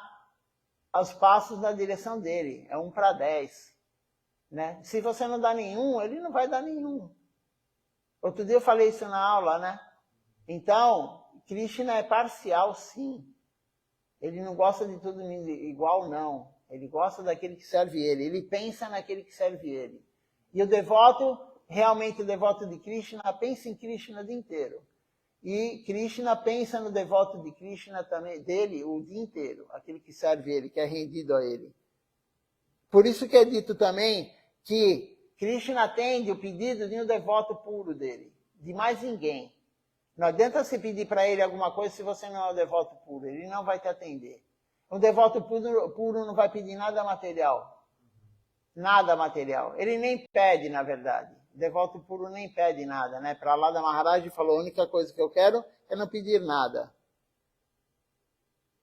os passos na direção dele. É 1 para 10. Né? Se você não dá nenhum, ele não vai dar nenhum. Outro dia eu falei isso na aula, né? Então, Krishna é parcial, sim. Ele não gosta de tudo igual, não. Ele gosta daquele que serve ele. Ele pensa naquele que serve ele. E o devoto, realmente o devoto de Krishna, pensa em Krishna o dia inteiro. E Krishna pensa no devoto de Krishna também, dele o dia inteiro, aquele que serve ele, que é rendido a ele. Por isso que é dito também que Krishna atende o pedido de um devoto puro dele, de mais ninguém. Não adianta você pedir para ele alguma coisa se você não é um devoto puro, ele não vai te atender. Um devoto puro não vai pedir nada material. Nada material. Ele nem pede, na verdade. O devoto puro nem pede nada, né? Prahlada Maharaj falou, a única coisa que eu quero é não pedir nada.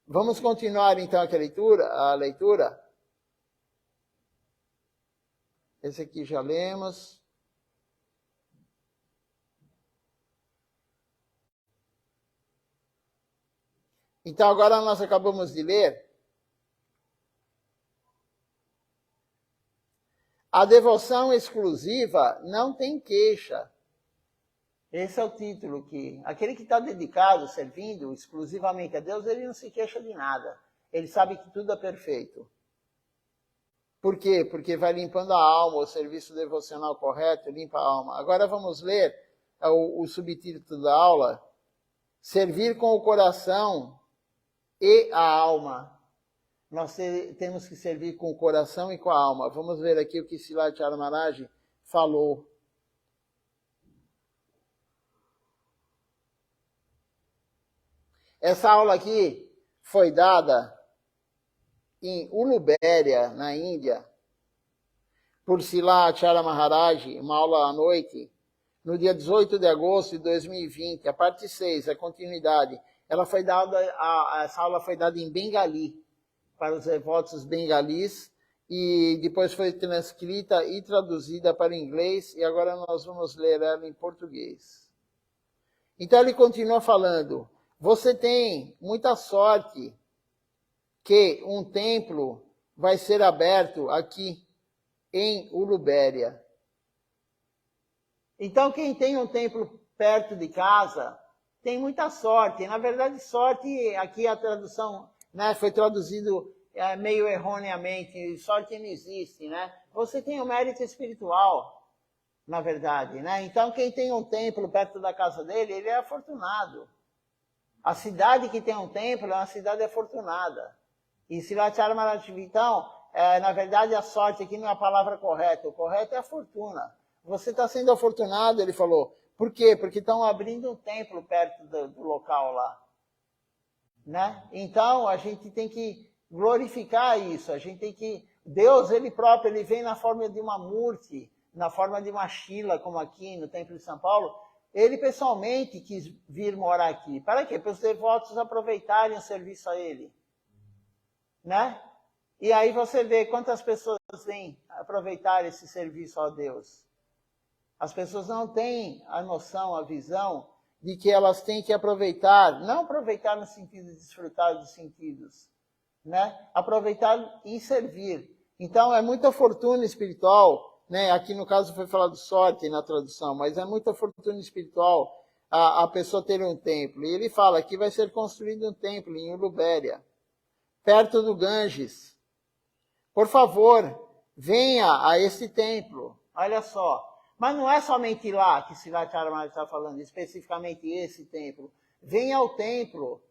Vamos continuar então a leitura. Esse aqui já lemos. Então agora nós acabamos de ler a devoção exclusiva não tem queixa. Esse é o título que... Aquele que está dedicado, servindo exclusivamente a Deus, ele não se queixa de nada. Ele sabe que tudo é perfeito. Por quê? Porque vai limpando a alma, o serviço devocional correto limpa a alma. Agora vamos ler o subtítulo da aula. Servir com o coração e a alma. Nós temos que servir com o coração e com a alma. Vamos ver aqui o que Srila Maharaj falou. Essa aula aqui foi dada em Ulubéria, na Índia, por Srila Maharaj, uma aula à noite, no dia 18 de agosto de 2020, a parte 6, a continuidade. Essa aula foi dada em Bengali, para os devotos bengalis, e depois foi transcrita e traduzida para o inglês, e agora nós vamos ler ela em português. Então ele continua falando, você tem muita sorte que um templo vai ser aberto aqui em Ulubéria. Então quem tem um templo perto de casa tem muita sorte. Na verdade, sorte, aqui a tradução, né, foi traduzido meio erroneamente, sorte não existe, né? Você tem um mérito espiritual, na verdade, né? Então quem tem um templo perto da casa dele, ele é afortunado. A cidade que tem um templo é uma cidade afortunada. E Srila Maharaj, então, na verdade a sorte aqui não é a palavra correta, o correto é a fortuna. Você está sendo afortunado, ele falou. Por quê? Porque estão abrindo um templo perto do local lá. Né? Então, a gente tem que glorificar isso. A gente tem que... Deus, ele próprio, ele vem na forma de uma murti, na forma de uma shila, como aqui no Templo de São Paulo. Ele pessoalmente quis vir morar aqui. Para quê? Para os devotos aproveitarem o serviço a ele. Né? E aí você vê quantas pessoas vêm aproveitar esse serviço a Deus. As pessoas não têm a noção, a visão de que elas têm que aproveitar, não aproveitar no sentido de desfrutar dos sentidos, né? Aproveitar e servir. Então é muita fortuna espiritual, né? Aqui no caso foi falado sorte na tradução, mas é muita fortuna espiritual a pessoa ter um templo. E ele fala que vai ser construído um templo em Ulubéria, perto do Ganges. Por favor, venha a esse templo. Olha só. Mas não é somente lá que Srila Maharaj está falando, especificamente esse templo. Venha ao templo.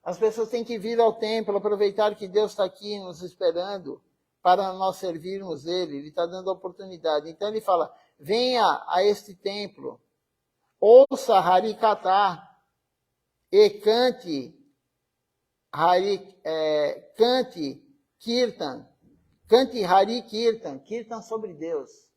As pessoas têm que vir ao templo, aproveitar que Deus está aqui nos esperando para nós servirmos Ele. Ele está dando a oportunidade. Então ele fala, venha a este templo, ouça Harikatha e cante Kirtan. Cante Hari Kirtan, Kirtan sobre Deus.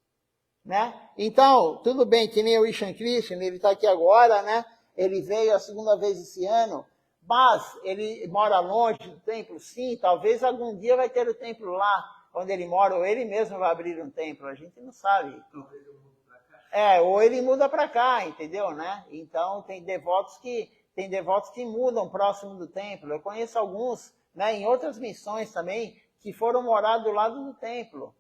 Né? Então, tudo bem, que nem o Ishan Krishna, ele está aqui agora, né? Ele veio a segunda vez esse ano, mas ele mora longe do templo, sim, talvez algum dia vai ter o templo lá, onde ele mora, ou ele mesmo vai abrir um templo, a gente não sabe. Ou ele muda para cá, entendeu, né? Então, tem devotos que mudam próximo do templo. Eu conheço alguns, né, em outras missões também, que foram morar do lado do templo.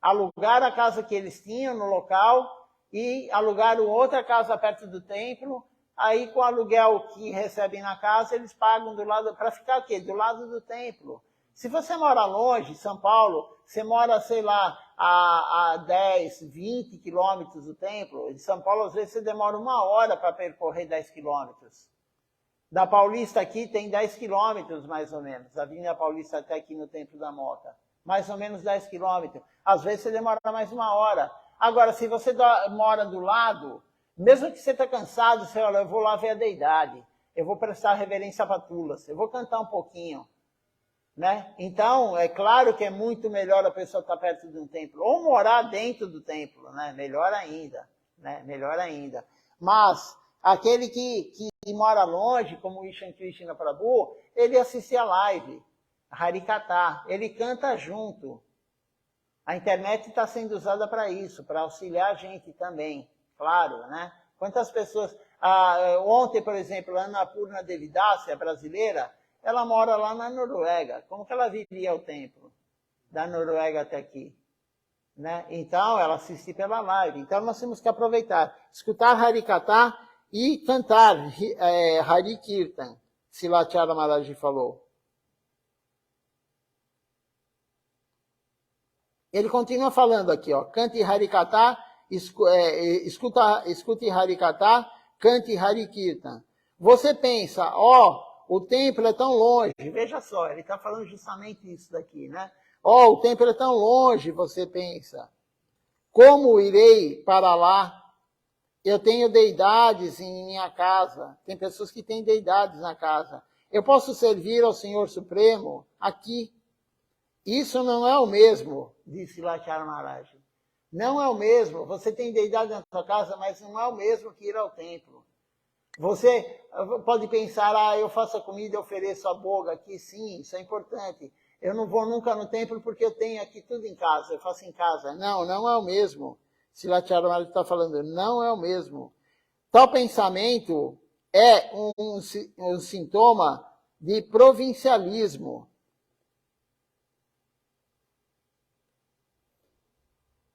Alugaram a casa que eles tinham no local e alugaram outra casa perto do templo. Aí, com o aluguel que recebem na casa, eles pagam do lado, para ficar o quê? Do lado do templo. Se você mora longe, São Paulo, você mora, sei lá, a 10, 20 quilômetros do templo. Em São Paulo, às vezes, você demora 1 hora para percorrer 10 quilômetros. Da Paulista aqui tem 10 quilômetros, mais ou menos. Da Avenida Paulista até aqui no Templo da Mota. Mais ou menos 10 quilômetros. Às vezes você demora mais 1 hora. Agora, se você mora do lado, mesmo que você está cansado, você olha, eu vou lá ver a deidade. Eu vou prestar reverência a Patulas. Eu vou cantar um pouquinho. Né? Então, é claro que é muito melhor a pessoa estar perto de um templo. Ou morar dentro do templo. Né? Melhor ainda. Né? Melhor ainda. Mas aquele que mora longe, como o Ishan Krishna Prabhu, ele assiste a live, Harikatha, ele canta junto. A internet está sendo usada para isso, para auxiliar a gente também, claro, né? Quantas pessoas... ontem, por exemplo, a Annapurna Devidasi, brasileira, ela mora lá na Noruega. Como que ela viria ao templo? Da Noruega até aqui. Né? Então, ela assiste pela live. Então, nós temos que aproveitar, escutar Harikatha e cantar Hari Kirtan, Silachara Maharaj falou. Ele continua falando aqui, ó, cante Harikatha, escute Harikatha, cante Hari Kirtan. Você pensa, ó, o templo é tão longe, veja só, ele está falando justamente isso daqui, né? Ó, o templo é tão longe, você pensa. Como irei para lá? Eu tenho deidades em minha casa. Tem pessoas que têm deidades na casa. Eu posso servir ao Senhor Supremo aqui. Isso não é o mesmo, disse Silachara Maharaj. Não é o mesmo. Você tem deidade na sua casa, mas não é o mesmo que ir ao templo. Você pode pensar, eu faço a comida, eu ofereço a boga aqui. Sim, isso é importante. Eu não vou nunca no templo porque eu tenho aqui tudo em casa, eu faço em casa. Não, não é o mesmo. Silachara Maharaj está falando, não é o mesmo. Tal pensamento é um sintoma de provincialismo.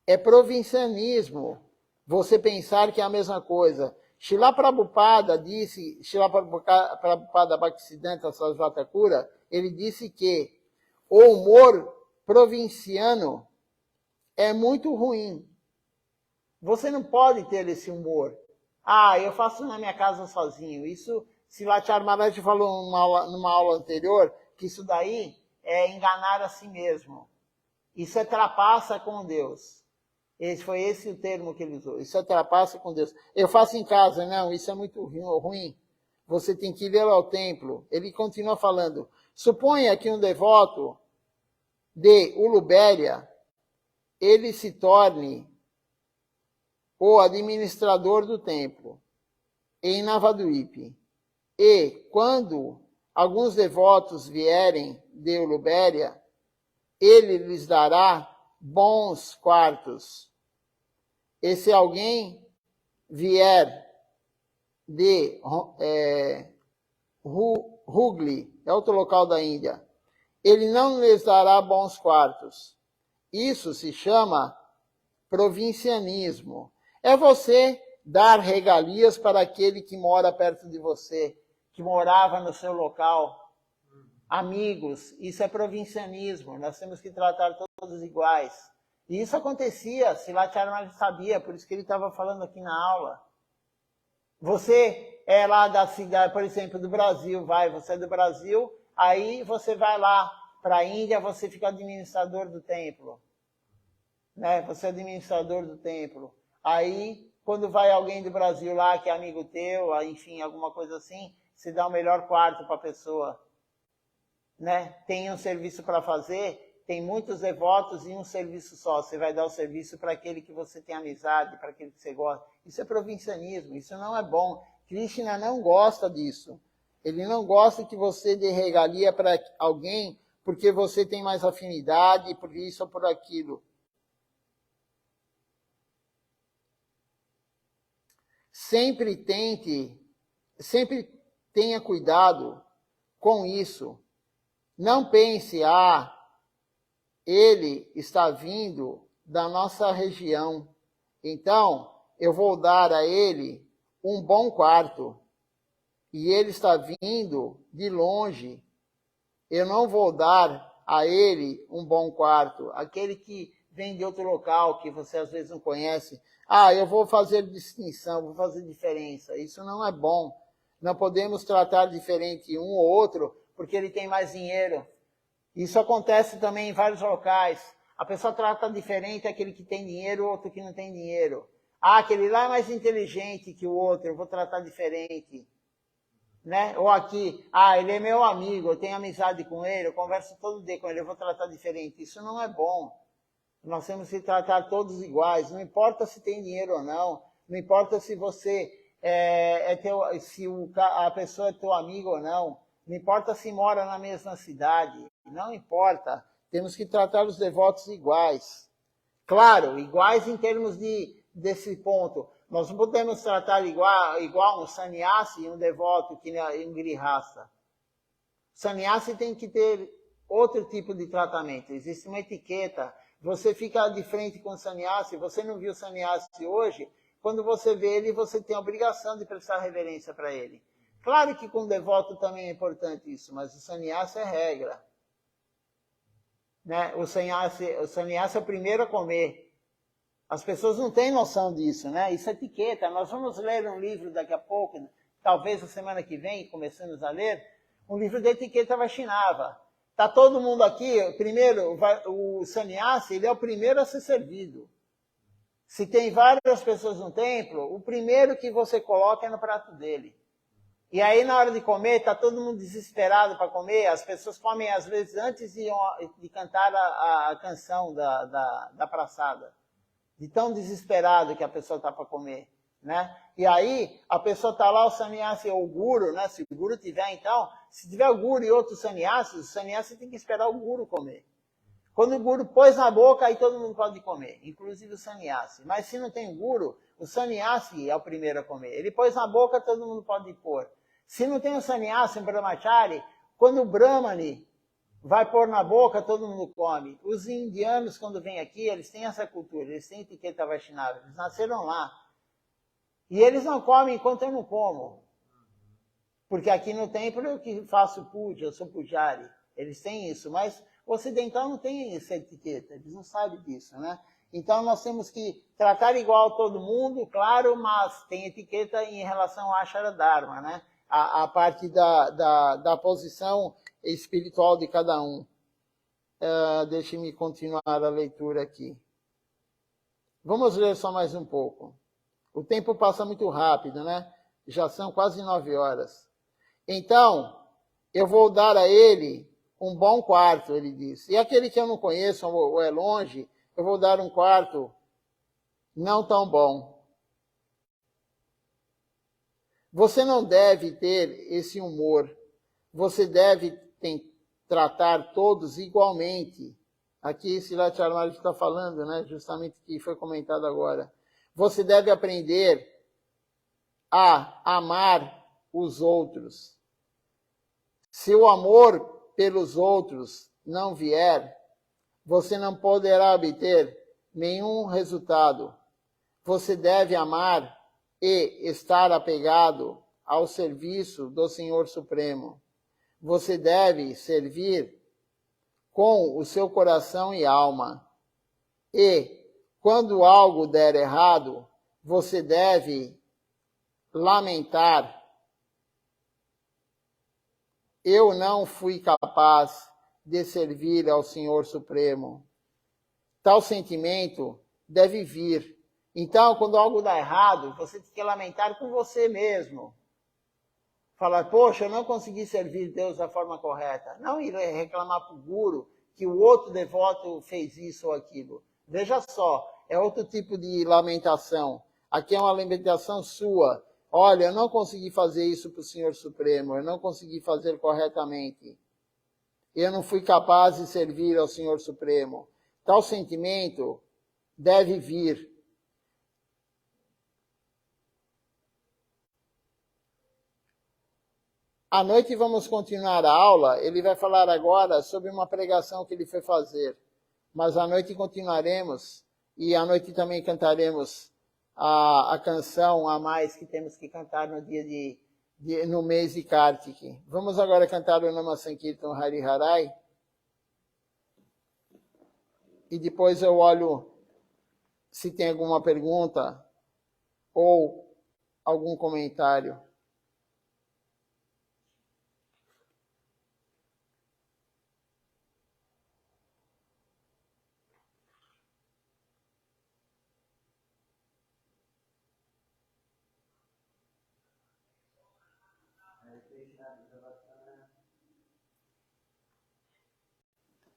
É provincianismo você pensar que é a mesma coisa. Srila Prabhupada disse, Srila Prabhupada Bhaktisiddhanta Sarasvati Thakur, ele disse que o humor provinciano é muito ruim. Você não pode ter esse humor. Eu faço na minha casa sozinho. Isso, Silachara Maharaj falou numa aula anterior, que isso daí é enganar a si mesmo. Isso é trapaça com Deus. Foi esse o termo que ele usou. Isso é trapaça com Deus. Eu faço em casa. Não, isso é muito ruim. Você tem que ir ao templo. Ele continua falando. Suponha que um devoto de Ulubéria, ele se torne o administrador do templo, em Navadvipa. E, quando alguns devotos vierem de Ulubéria, ele lhes dará bons quartos. E se alguém vier de Hooghly, é outro local da Índia, ele não lhes dará bons quartos. Isso se chama provincianismo. É você dar regalias para aquele que mora perto de você, que morava no seu local. Amigos, isso é provincianismo. Nós temos que tratar todos iguais. E isso acontecia, Silachara Maharaj sabia, por isso que ele estava falando aqui na aula. Você é lá da cidade, por exemplo, do Brasil, você é do Brasil, aí você vai lá para a Índia, você fica administrador do templo. Né? Você é administrador do templo. Aí, quando vai alguém do Brasil lá, que é amigo teu, enfim, alguma coisa assim, você dá o melhor quarto para a pessoa. Né? Tem um serviço para fazer, tem muitos devotos e um serviço só. Você vai dar o serviço para aquele que você tem amizade, para aquele que você gosta. Isso é provincianismo, isso não é bom. Krishna não gosta disso. Ele não gosta que você dê regalia para alguém porque você tem mais afinidade, por isso ou por aquilo. Sempre tenha cuidado com isso. Não pense, ele está vindo da nossa região, então eu vou dar a ele um bom quarto. E ele está vindo de longe, eu não vou dar a ele um bom quarto. Aquele que vem de outro local que você às vezes não conhece. Ah, eu vou fazer distinção, vou fazer diferença. Isso não é bom. Não podemos tratar diferente um ou outro porque ele tem mais dinheiro. Isso acontece também em vários locais. A pessoa trata diferente aquele que tem dinheiro ou outro que não tem dinheiro. Ah, aquele lá é mais inteligente que o outro, eu vou tratar diferente. Né? Ou aqui, ah, ele é meu amigo, eu tenho amizade com ele, eu converso todo dia com ele, eu vou tratar diferente. Isso não é bom. Nós temos que tratar todos iguais, não importa se tem dinheiro ou não, não importa se você a pessoa é teu amigo ou não importa se mora na mesma cidade, não importa. Temos que tratar os devotos iguais. Claro, iguais em termos desse ponto. Nós não podemos tratar igual um sannyasi e um devoto que é um grihasta. O sannyasi tem que ter outro tipo de tratamento. Existe uma etiqueta. Você fica de frente com o sannyasi, você não viu o sannyasi hoje, quando você vê ele, você tem a obrigação de prestar reverência para ele. Claro que com o devoto também é importante isso, mas o sannyasi é regra. Né? O sannyasi é o primeiro a comer. As pessoas não têm noção disso, né? Isso é etiqueta. Nós vamos ler um livro daqui a pouco, talvez na semana que vem, começamos a ler, um livro de etiqueta Vaishnava. Está todo mundo aqui, primeiro, o sannyasi, ele é o primeiro a ser servido. Se tem várias pessoas no templo, o primeiro que você coloca é no prato dele. E aí, na hora de comer, está todo mundo desesperado para comer, as pessoas comem, às vezes, antes de cantar a canção da praçada. De tão desesperado que a pessoa está para comer, né? E aí, a pessoa está lá, o sannyasi ou o guru, né? Se o guru tiver, então, se tiver o guru e outro sannyasi, o sannyasi tem que esperar o guru comer. Quando o guru pôs na boca, aí todo mundo pode comer, inclusive o sannyasi. Mas se não tem guru, o sannyasi é o primeiro a comer. Ele pôs na boca, todo mundo pode pôr. Se não tem o sannyasi, um brahmachari, quando o brahmani vai pôr na boca, todo mundo come. Os indianos, quando vêm aqui, eles têm essa cultura, eles têm etiqueta Vaishnava, eles nasceram lá. E eles não comem enquanto eu não como. Porque aqui no templo eu que faço puja, eu sou pujari. Eles têm isso, mas o ocidental não tem essa etiqueta, eles não sabem disso, né? Então nós temos que tratar igual todo mundo, claro, mas tem etiqueta em relação ao Ashara Dharma, né? A parte da posição espiritual de cada um. Deixe-me continuar a leitura aqui. Vamos ler só mais um pouco. O tempo passa muito rápido, né? Já são quase 9 horas. Então, eu vou dar a ele um bom quarto, ele disse. E aquele que eu não conheço ou é longe, eu vou dar um quarto não tão bom. Você não deve ter esse humor. Você deve tratar todos igualmente. Aqui Srilat Charmali está falando, né? Justamente que foi comentado agora. Você deve aprender a amar os outros. Se o amor pelos outros não vier, você não poderá obter nenhum resultado. Você deve amar e estar apegado ao serviço do Senhor Supremo. Você deve servir com o seu coração e alma. E, quando algo der errado, você deve lamentar. Eu não fui capaz de servir ao Senhor Supremo. Tal sentimento deve vir. Então, quando algo dá errado, você tem que lamentar com você mesmo. Falar, poxa, eu não consegui servir Deus da forma correta. Não ir reclamar para o guru que o outro devoto fez isso ou aquilo. Veja só, é outro tipo de lamentação. Aqui é uma lamentação sua. Olha, eu não consegui fazer isso para o Senhor Supremo, eu não consegui fazer corretamente. Eu não fui capaz de servir ao Senhor Supremo. Tal sentimento deve vir. À noite vamos continuar a aula. Ele vai falar agora sobre uma pregação que ele foi fazer. Mas à noite continuaremos e à noite também cantaremos a canção a mais que temos que cantar no dia no mês de Kartik. Vamos agora cantar o Nama Sankirtan Hari Harai. e depois eu olho se tem alguma pergunta ou algum comentário.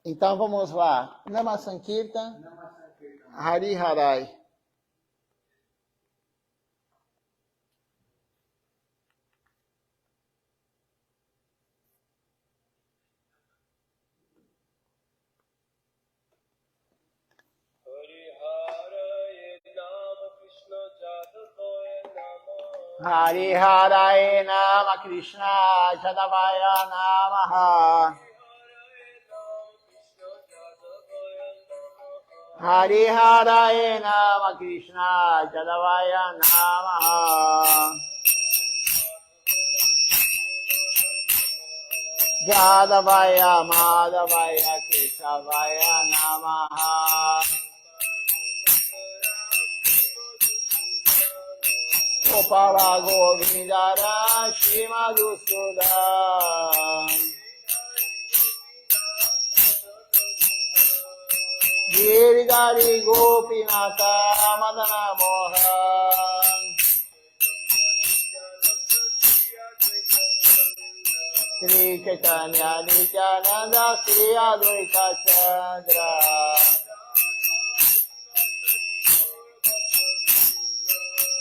Então vamos lá. Nama Sankirtan, Hari Harai. Hari Harai Nama Krishna Jadavaya Namaha. Hari Harai Nama Krishna Jadavaya Namaha. Jadavaya Madhavaya Keshavaya Namaha. Gopala Govindara Shimadhusudan. Giridhari Gopinata Madana Mohan. Sri Chaitanya Nityananda Sri Advaita Chandra.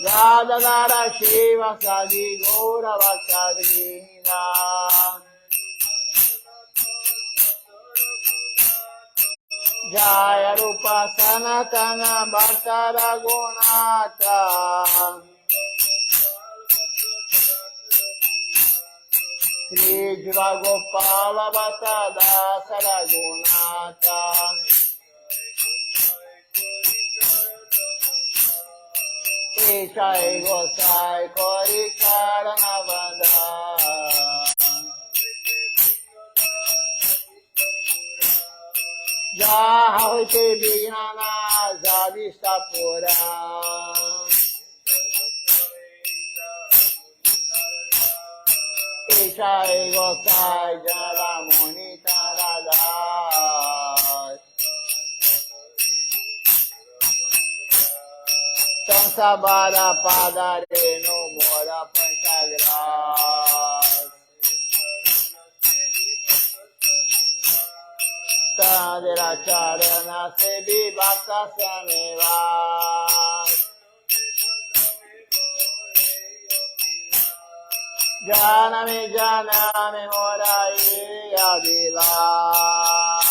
Radhanara Shiva Sadi Gaura Bhaktadina. Jaya Rupa Sanatana Bhakta Raghunatha. Sri Jiva Gopala Bhatta Dasa Raghunatha. Ishai Gosai Kori Karanavada. Jahoti Vignana Zavista Pura. Ishai Gosai Jaramuni Taradai. Sabara Padare no Mora Panchagras. Tadera Charana Sebi Bhakta Samevas. Janame Morai Adilas.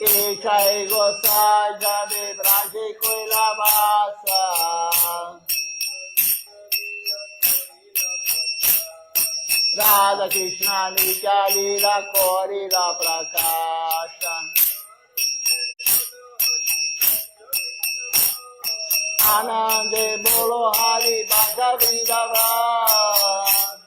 Ishai Gosai Jabe Braje Koila Basa. Radha Krishna Nitya Lila Kori La Prakasha. Anande Bolo Hari Bhaja Vrindavan.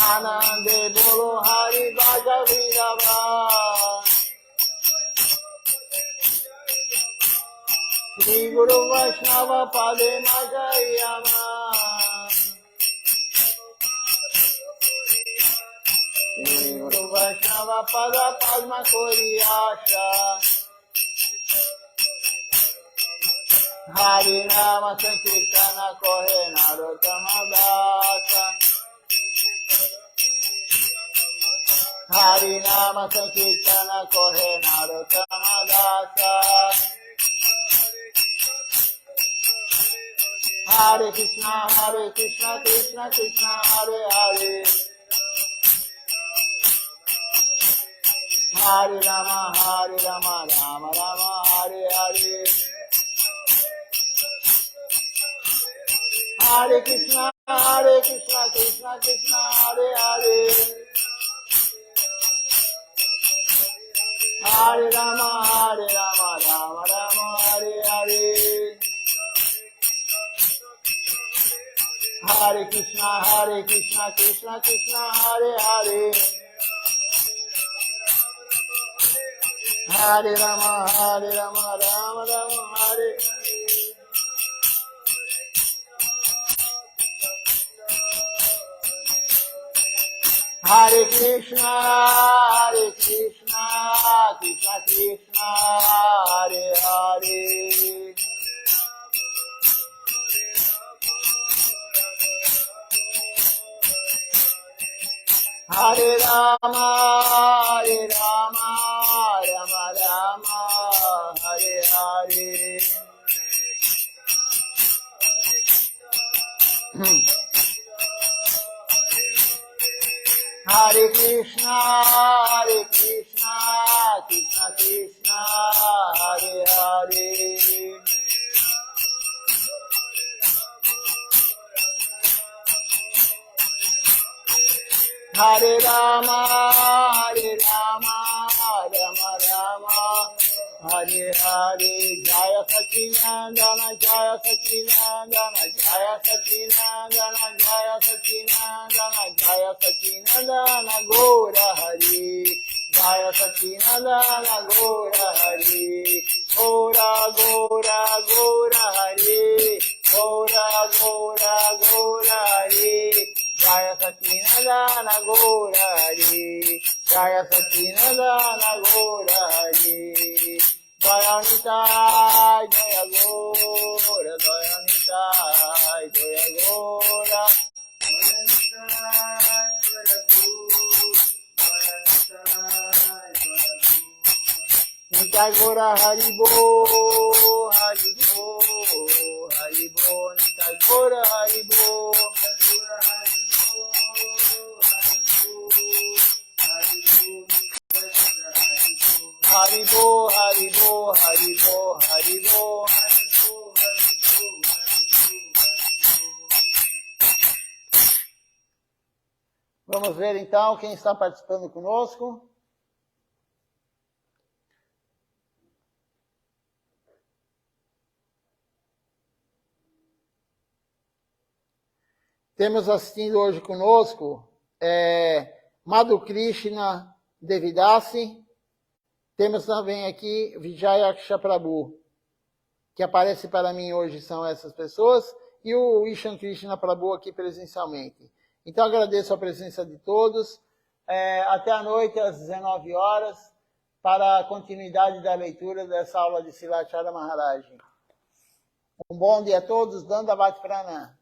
Anande Bolo Hari Bhaja Vrindavan. Shri Guru Vaishnava Pade Majayama. Shri Guru Vaishnava Pada Padma Koriyasha. Hari Nama Sankirtana Kohe Narottama Dasa. Hari Nama Sankirtana Kohe Narottama Dasa. Hare Krishna, Krishna Krishna, Hare Hare. Hare Rama, Rama Rama, Hare Hare. Hare Krishna, Krishna Krishna, Hare Hare. Hare Rama, Rama Rama, Hare Hare. Hare Hare Krishna, Krishna Krishna, Hare Hare. Hare Rama, Rama Rama, Hare Hare. Hare Krishna, Krishna Krishna, Hare Hare. Hare Rama, Rama Rama, Hare Hare. Hare Krishna, Krishna Krishna, Hare Hare. Hare Rama, Rama Rama, Hare Hare. Jaya Sacinandana, Jaya Sacinandana, Jaya Sacinandana, Jaya Sacinandana, Jaya Sacinandana, Gora Hari. Jaya Sacinandana, Gora Hari. Gora Gora Gora Hari. Gora Gora Gora Hari. Jaya Sacinandana, Gora Hari. Jaya Sacinandana, Gora Hari. Jaya Nitai, Jaya Gora, Jaya Nitai, Jaya Gora. Jaya Nitai, Jaya Gora, Jaya Nitai, Jaya Gora. Nitai Gora Haribo, Haribo, Haribo, Nitai Gora Haribo, Gora Haribo, Haribo, Haribo, Haribo, Haribo, Haribo. Vamos ver então quem está participando conosco. Temos assistindo hoje conosco Madhu Krishna Devidasi. Temos também aqui Vijaya Prabhu, que aparece para mim hoje são essas pessoas, e o Ishan Krishna Prabhu aqui presencialmente. Então agradeço a presença de todos. Até a noite, às 19 horas, para a continuidade da leitura dessa aula de Silachara Maharaj. Um bom dia a todos, Dandavati Pranam.